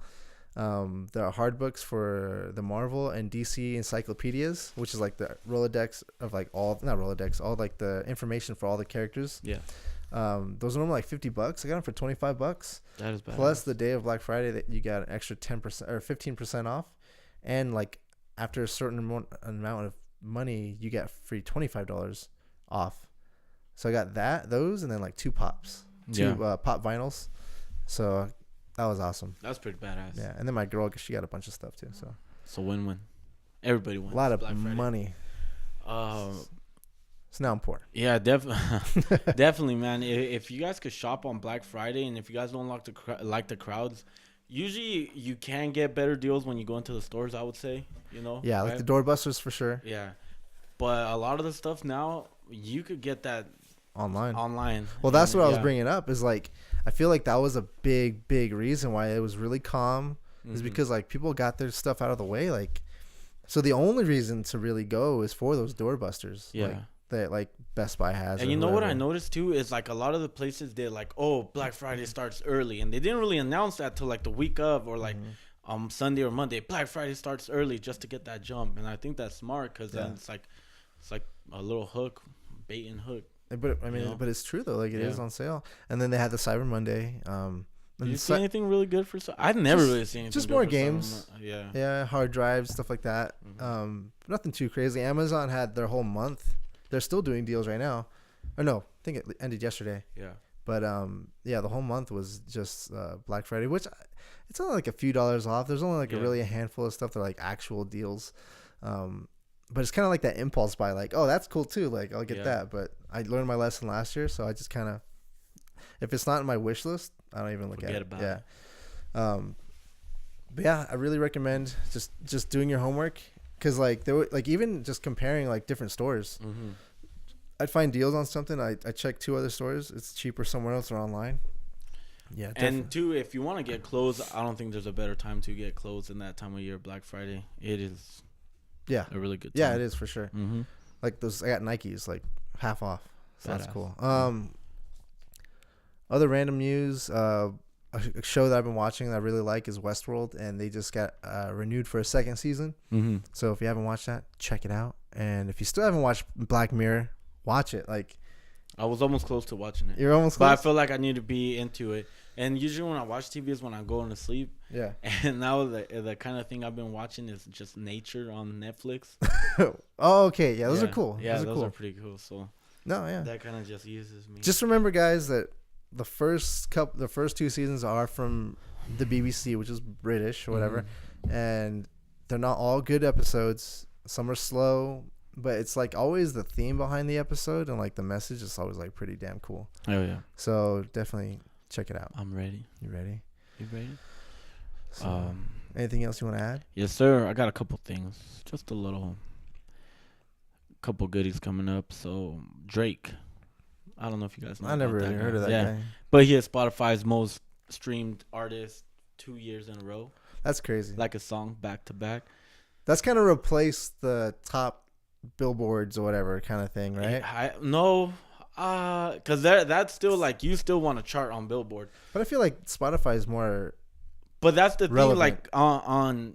There are hard books for the Marvel and DC encyclopedias, which is like the Rolodex of like all like the information for all the characters. Yeah. Those are normally like $50. I got them for $25. That is bad. Plus the day of Black Friday that you got an extra 10% or 15% off, and like after a certain amount of money, you get free $25 off. So I got those, and then like two pop vinyls. So that was awesome. That's pretty badass. Yeah, and then my girl, she got a bunch of stuff too. So win-win. Everybody wins. A lot of money. It's now important. Yeah, definitely, man. If you guys could shop on Black Friday, and if you guys don't like the crowds, usually you can get better deals when you go into the stores, I would say. You know. Yeah, right? Like the doorbusters for sure. Yeah, But a lot of the stuff now, you could get that online. Well, that's what I was bringing up. Is like I feel like that was a big reason why it was really calm. Is because like people got their stuff out of the way. Like, so the only reason to really go is for those doorbusters. Yeah. Like, that like Best Buy has. And you know what I noticed too is like a lot of the places did like, oh, Black Friday starts early, and they didn't really announce that till like the week of or like Sunday or Monday. Black Friday starts early just to get that jump, and I think that's smart because then it's like a little hook, bait and hook. But I mean, but it's true though. Like it is on sale, and then they had the Cyber Monday. Did you see anything really good for? I've never really seen anything. Just more games. Yeah, hard drives, stuff like that. Nothing too crazy. Amazon had their whole month. They're still doing deals right now. Or no, I think it ended yesterday. Yeah. But the whole month was just Black Friday, which it's only like a few dollars off. There's only like a handful of stuff that are like actual deals. But it's kind of like that impulse buy, like, oh, that's cool too. Like I'll get that. But I learned my lesson last year, so I just kind of, if it's not in my wish list, I don't even look at it. But yeah, I really recommend just doing your homework, because like there were like even just comparing like different stores. I'd find deals on something. I check 2 other stores. It's cheaper somewhere else or online. Yeah, definitely. And too, if you want to get clothes, I don't think there's a better time to get clothes than that time of year, Black Friday. It is. Yeah, a really good time. Yeah, it is for sure. Like those, I got Nikes like half off. So that's cool. Other random news. A show that I've been watching that I really like is Westworld, and they just got renewed for a 2nd season. So if you haven't watched that, check it out. And if you still haven't watched Black Mirror, watch it. Like, I was almost close to watching it. You're almost close? But I feel like I need to be into it. And usually when I watch TV is when I'm going to sleep. Yeah. And now the kind of thing I've been watching is just nature on Netflix. Oh, okay. Yeah, those are cool. Yeah, those are pretty cool. So that kind of just uses me. Just remember, guys, that the first 2 seasons are from the BBC, which is British or whatever, and they're not all good episodes. Some are slow, but it's like always the theme behind the episode and like the message is always like pretty damn cool. Oh yeah. So definitely check it out. I'm ready. You ready? You ready? So, anything else you want to add? Yes, sir. I got a couple things. Just a couple goodies coming up. So Drake. I don't know if you guys know. I never really heard of that guy. But he is Spotify's most streamed artist 2 years in a row. That's crazy. Like a song back to back. That's kind of replaced the top billboards or whatever kind of thing, right? No. Because that's still like you still want to chart on Billboard. But I feel like Spotify is more. But that's the relevant. thing, like on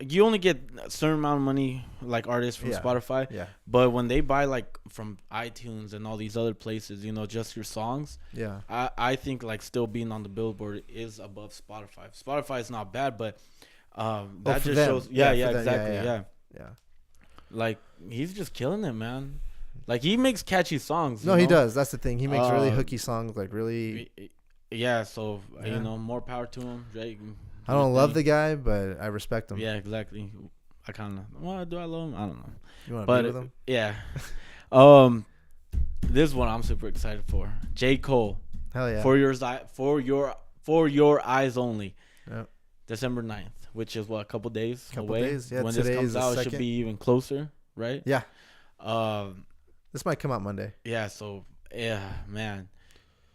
you only get a certain amount of money, like artists from Spotify. Yeah. But when they buy like from iTunes and all these other places, just your songs. Yeah. I think like still being on the Billboard is above Spotify. Spotify is not bad, but that just shows. Yeah, exactly. Yeah. Like he's just killing it, man. Like he makes catchy songs. No, he does. That's the thing. He makes really hooky songs, like really. Yeah. So more power to him. Drake. I don't love the guy, but I respect him. Yeah, exactly. I kind of. Well, do I love him? I don't know. You want to be with him? Yeah. This is what I'm super excited for. J.Cole. Hell yeah. For your eyes only. Yep. December 9th, which is what, a couple days away. Days. Yeah, when this comes out, it should be even closer, right? Yeah. This might come out Monday. Yeah. So man.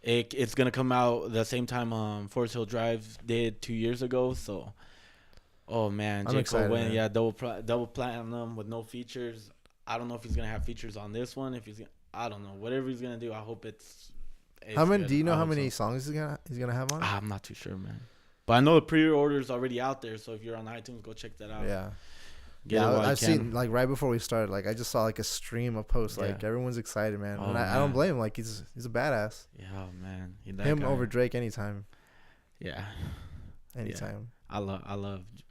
It's gonna come out the same time Forest Hill Drive did 2 years ago. So, oh man, J.Cole went double platinum with no features. I don't know if he's gonna have features on this one. I don't know. Whatever he's gonna do, I hope it's how many? Good. Do you know how many songs he's gonna have on? I'm not too sure, man. But I know the pre-order is already out there. So if you're on iTunes, go check that out. Yeah. I've seen like right before we started, like I just saw like a stream of posts, like everyone's excited, man. And I don't blame him. Like he's a badass. Yeah, man. Him over Drake anytime. Yeah. Anytime. Yeah.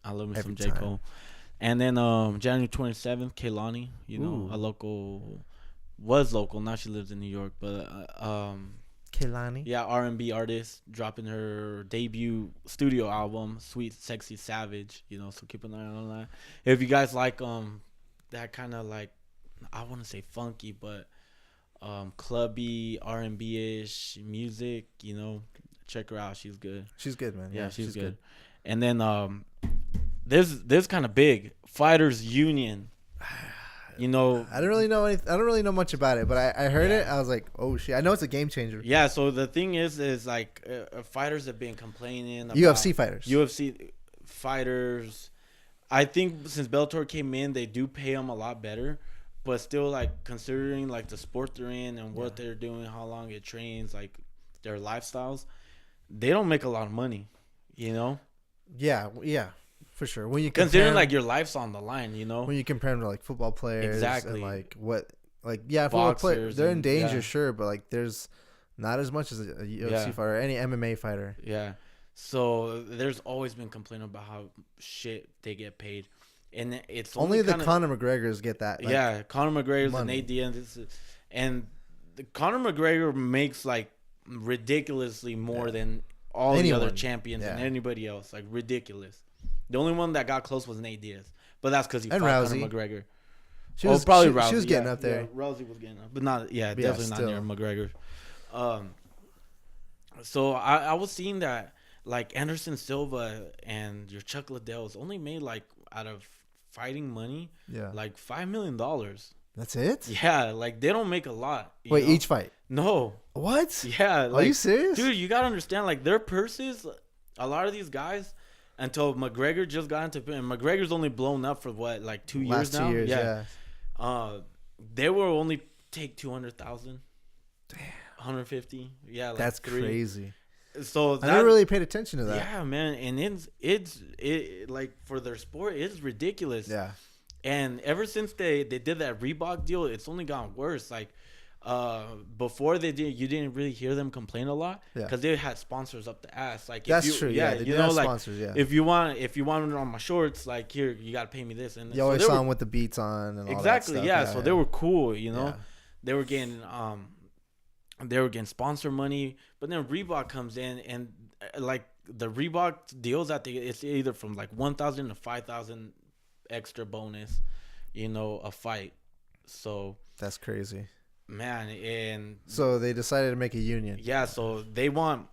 I love me some J.Cole. And then January 27th, Kehlani, was local. Now she lives in New York, but Kehlani. Yeah, R&B artist dropping her debut studio album, Sweet Sexy Savage. So keep an eye on that. If you guys like that kind of like, I want to say funky, but clubby R&B ish music, check her out. She's good. She's good, man. Yeah, she's good. And then this kind of big Fighters Union. You know, I don't really know anything. I don't really know much about it, but I heard it. I was like, oh shit! I know it's a game changer. Yeah. So the thing is like fighters have been complaining about UFC fighters. UFC fighters. I think since Bellator came in, they do pay them a lot better, but still, like considering like the sport they're in and what they're doing, how long it trains, like their lifestyles, they don't make a lot of money. You know. Yeah. For sure. When you considering like your life's on the line, you know. When you compare them to like football players, exactly, and like football players, they're in danger, sure, but like there's not as much as a UFC fighter or any MMA fighter. Yeah. So there's always been complaining about how shit they get paid, and it's only the Conor McGregors get that. Like, Conor McGregor's and Nate Diaz, and Conor McGregor makes like ridiculously more than all the other champions and anybody else. Like ridiculous. The only one that got close was Nate Diaz, but that's because he fought Conor McGregor. She was Rousey. She was getting up there. Yeah, Rousey was getting up, but not. Yeah, definitely not near McGregor. So I was seeing that like Anderson Silva and your Chuck Liddell's only made like out of fighting money, like $5 million. That's it? Yeah, like they don't make a lot. Wait, know? Each fight? No. What? Yeah. Like, are you serious? Dude, you gotta understand, like their purses, a lot of these guys. Until McGregor just got into, and McGregor's only blown up for what, like 2 years now? 2 years, yeah. They will only take 200,000. Damn. 150. Yeah, like that's crazy. So I never really paid attention to that. Yeah, man, and it's like for their sport, it's ridiculous. Yeah. And ever since they did that Reebok deal, it's only gotten worse. Like. Before they did, you didn't really hear them complain a lot because they had sponsors up the ass. Like that's true. Yeah, you know, like sponsors. Yeah. If you want it on my shorts, like here you gotta pay me this. And you always saw them with the beats on and all that stuff. Yeah. So they were cool. You know, they were getting sponsor money, but then Reebok comes in and like the Reebok deals that it's either from like 1,000 to 5,000 extra bonus, you know, a fight. So that's crazy. Man, and so they decided to make a union. Yeah, so they want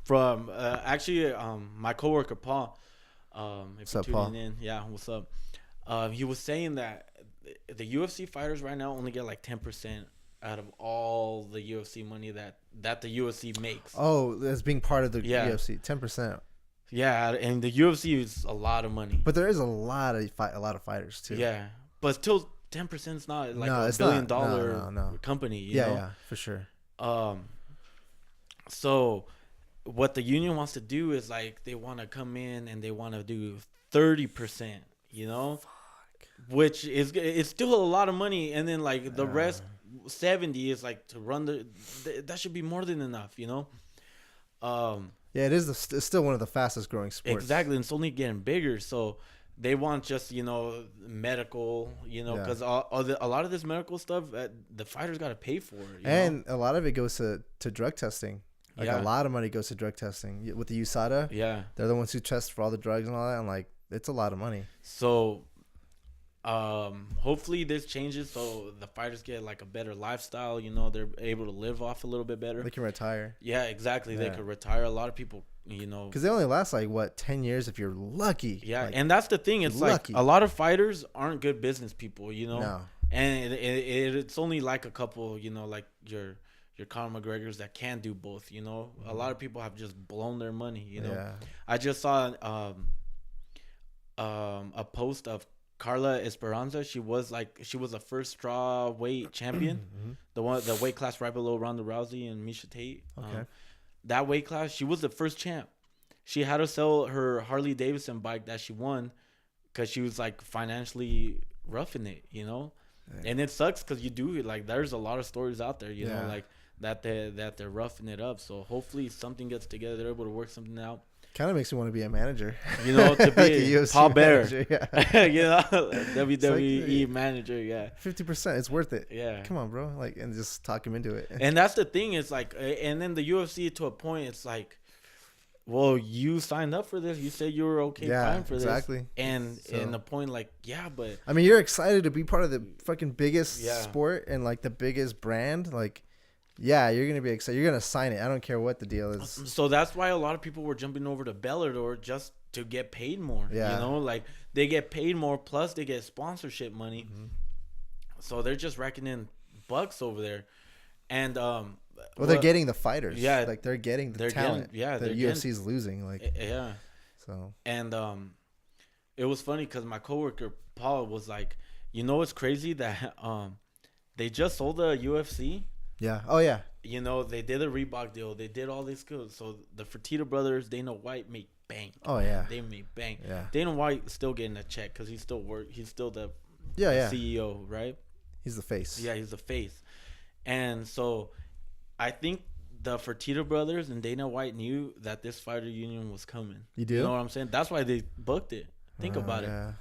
from actually my coworker Paul. If you're tuning in, yeah, what's up? He was saying that the UFC fighters right now only get like 10% out of all the UFC money that the UFC makes. Oh, as being part of the UFC, 10%. Yeah, and the UFC is a lot of money. But there is a lot of fighters too. Yeah, but still. 10% is not like $1 billion company. You know? Yeah, for sure. So what the union wants to do is like they want to come in and they want to do 30%. You know, which is it's still a lot of money, and then like the rest 70 is like to run that should be more than enough. You know. Yeah, it's still one of the fastest growing sports. Exactly, and it's only getting bigger. So. They want just, you know, medical, you know, because a lot of this medical stuff, the fighters got to pay for. And a lot of it goes to drug testing. Like a lot of money goes to drug testing. With the USADA, they're the ones who test for all the drugs and all that. And like, it's a lot of money. So, hopefully this changes so the fighters get like a better lifestyle. You know, they're able to live off a little bit better. They can retire. Yeah, exactly. Yeah. They could retire. A lot of people. You know, because they only last like 10 years if you're lucky. Yeah, like, and that's the thing. It's lucky. Like a lot of fighters aren't good business people. You know, no. And it's only like a couple. You know, like your Conor McGregors that can do both. You know, a lot of people have just blown their money. You know, I just saw a post of Carla Esperanza. She was a first straw weight champion, the weight class right below Ronda Rousey and Miesha Tate. Okay. That weight class, she was the first champ. She had to sell her Harley Davidson bike that she won because she was like financially roughing it, you know. Yeah. And it sucks because you do like there's a lot of stories out there, you know, like that they're roughing it up. So hopefully something gets together, they're able to work something out. Kind of makes me want to be a manager, you know, to be like a Paul Bear, you know, WWE manager, 50%, it's worth it. Yeah, come on, bro, like, and just talk him into it. And that's the thing, it's like, and then the UFC to a point, it's like, well, you signed up for this, you said you were fine for this, and the point, like, but I mean, you're excited to be part of the fucking biggest sport and like the biggest brand, like. Yeah, you're going to be excited. You're going to sign it. I don't care what the deal is. So that's why a lot of people were jumping over to Bellator just to get paid more. Yeah. You know, like they get paid more plus they get sponsorship money. So they're just racking in bucks over there, and they're getting the fighters. Yeah, like they're getting the talent. The UFC's losing. Like yeah. So and it was funny because my coworker Paul was like, you know, it's crazy that they just sold the UFC. Yeah. Oh yeah. You know, they did a Reebok deal. They did all these skills. So the Fertitta brothers, Dana White made bank. Oh yeah. They made bank. Yeah. Dana White still getting a check because he's still He's still the CEO, right? He's the face. Yeah, he's the face. And so I think the Fertitta brothers and Dana White knew that this fighter union was coming. You do? You know what I'm saying? That's why they booked it. Think about it.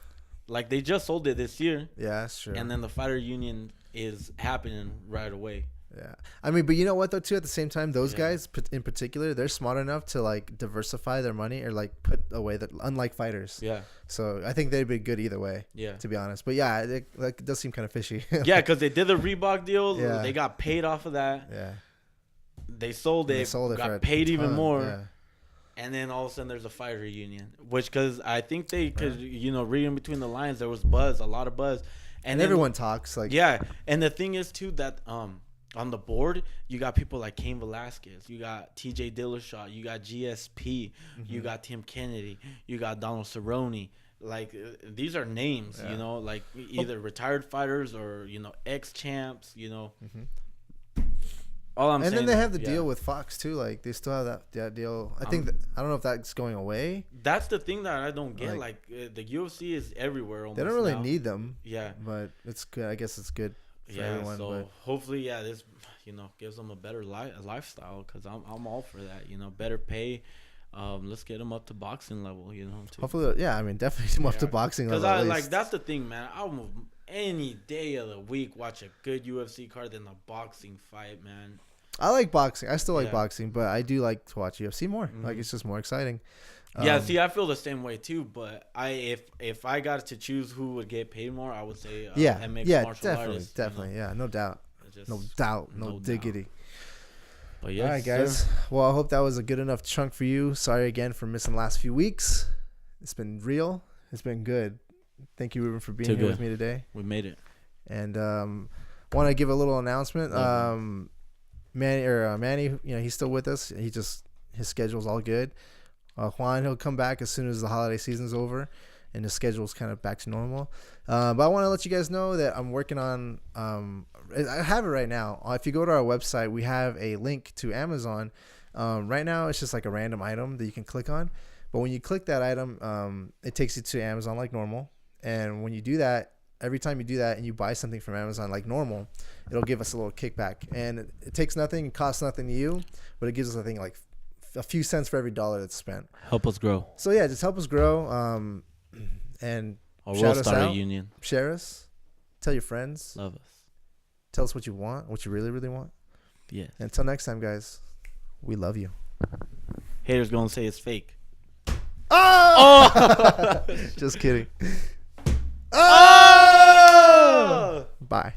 Like, they just sold it this year. Yeah, that's true. And then the fighter union is happening right away. Yeah. I mean, but you know what, though, too? At the same time, those guys in particular, they're smart enough to, like, diversify their money or, like, put away that, unlike fighters. Yeah. So I think they'd be good either way. Yeah. To be honest. But, yeah, it does seem kind of fishy. Yeah, because they did the Reebok deal. Yeah. They got paid off of that. Yeah. They sold it. Got paid even more. Yeah. And then all of a sudden there's a fighter union, which because I think because you know, reading between the lines, there was buzz, a lot of buzz, and everyone talks like And the thing is too that on the board you got people like Cain Velasquez, you got T.J. Dillashaw, you got GSP, you got Tim Kennedy, you got Donald Cerrone. Like these are names, you know, like either retired fighters or you know ex champs, you know. All I'm saying, then they have the deal with Fox too. Like they still have that deal. I think I don't know if that's going away. That's the thing that I don't get. Like the UFC is everywhere. Almost they don't really now. need them. Yeah, but it's good. I guess it's good for everyone. So but hopefully, this gives them a better lifestyle because I'm all for that. You know, better pay. Let's get them up to boxing level. You know, too. Hopefully, I mean, definitely them up to boxing level. Because that's the thing, man. I will any day of the week watch a good UFC card than a boxing fight, man. I like boxing. I still like boxing, but I do like to watch UFC more. Like it's just more exciting. Yeah, see, I feel the same way too. But if I got to choose who would get paid more, I would say MX martial artists. Definitely, you know? yeah, no doubt, no diggity. Doubt. But yes, all right, guys. Sir. Well, I hope that was a good enough chunk for you. Sorry again for missing the last few weeks. It's been real. It's been good. Thank you, Ruben, for being here with me today. We made it. And want to give a little announcement. Manny, you know, he's still with us. His schedule's all good. Juan, he'll come back as soon as the holiday season's over and his schedule's kind of back to normal. But I want to let you guys know that I'm working on, I have it right now. If you go to our website, we have a link to Amazon. Right now, it's just like a random item that you can click on. But when you click that item, it takes you to Amazon like normal. And when you do that, every time you do that and you buy something from Amazon like normal, it'll give us a little kickback. And it takes nothing, it costs nothing to you, but it gives us, I think, like a few cents for every dollar that's spent. Help us grow. So, yeah, just help us grow. And shout us out. Union. Share us. Tell your friends. Love us. Tell us what you want, what you really, really want. Yes. Until next time, guys, we love you. Haters going to say it's fake. Oh! Just kidding. Oh! Bye.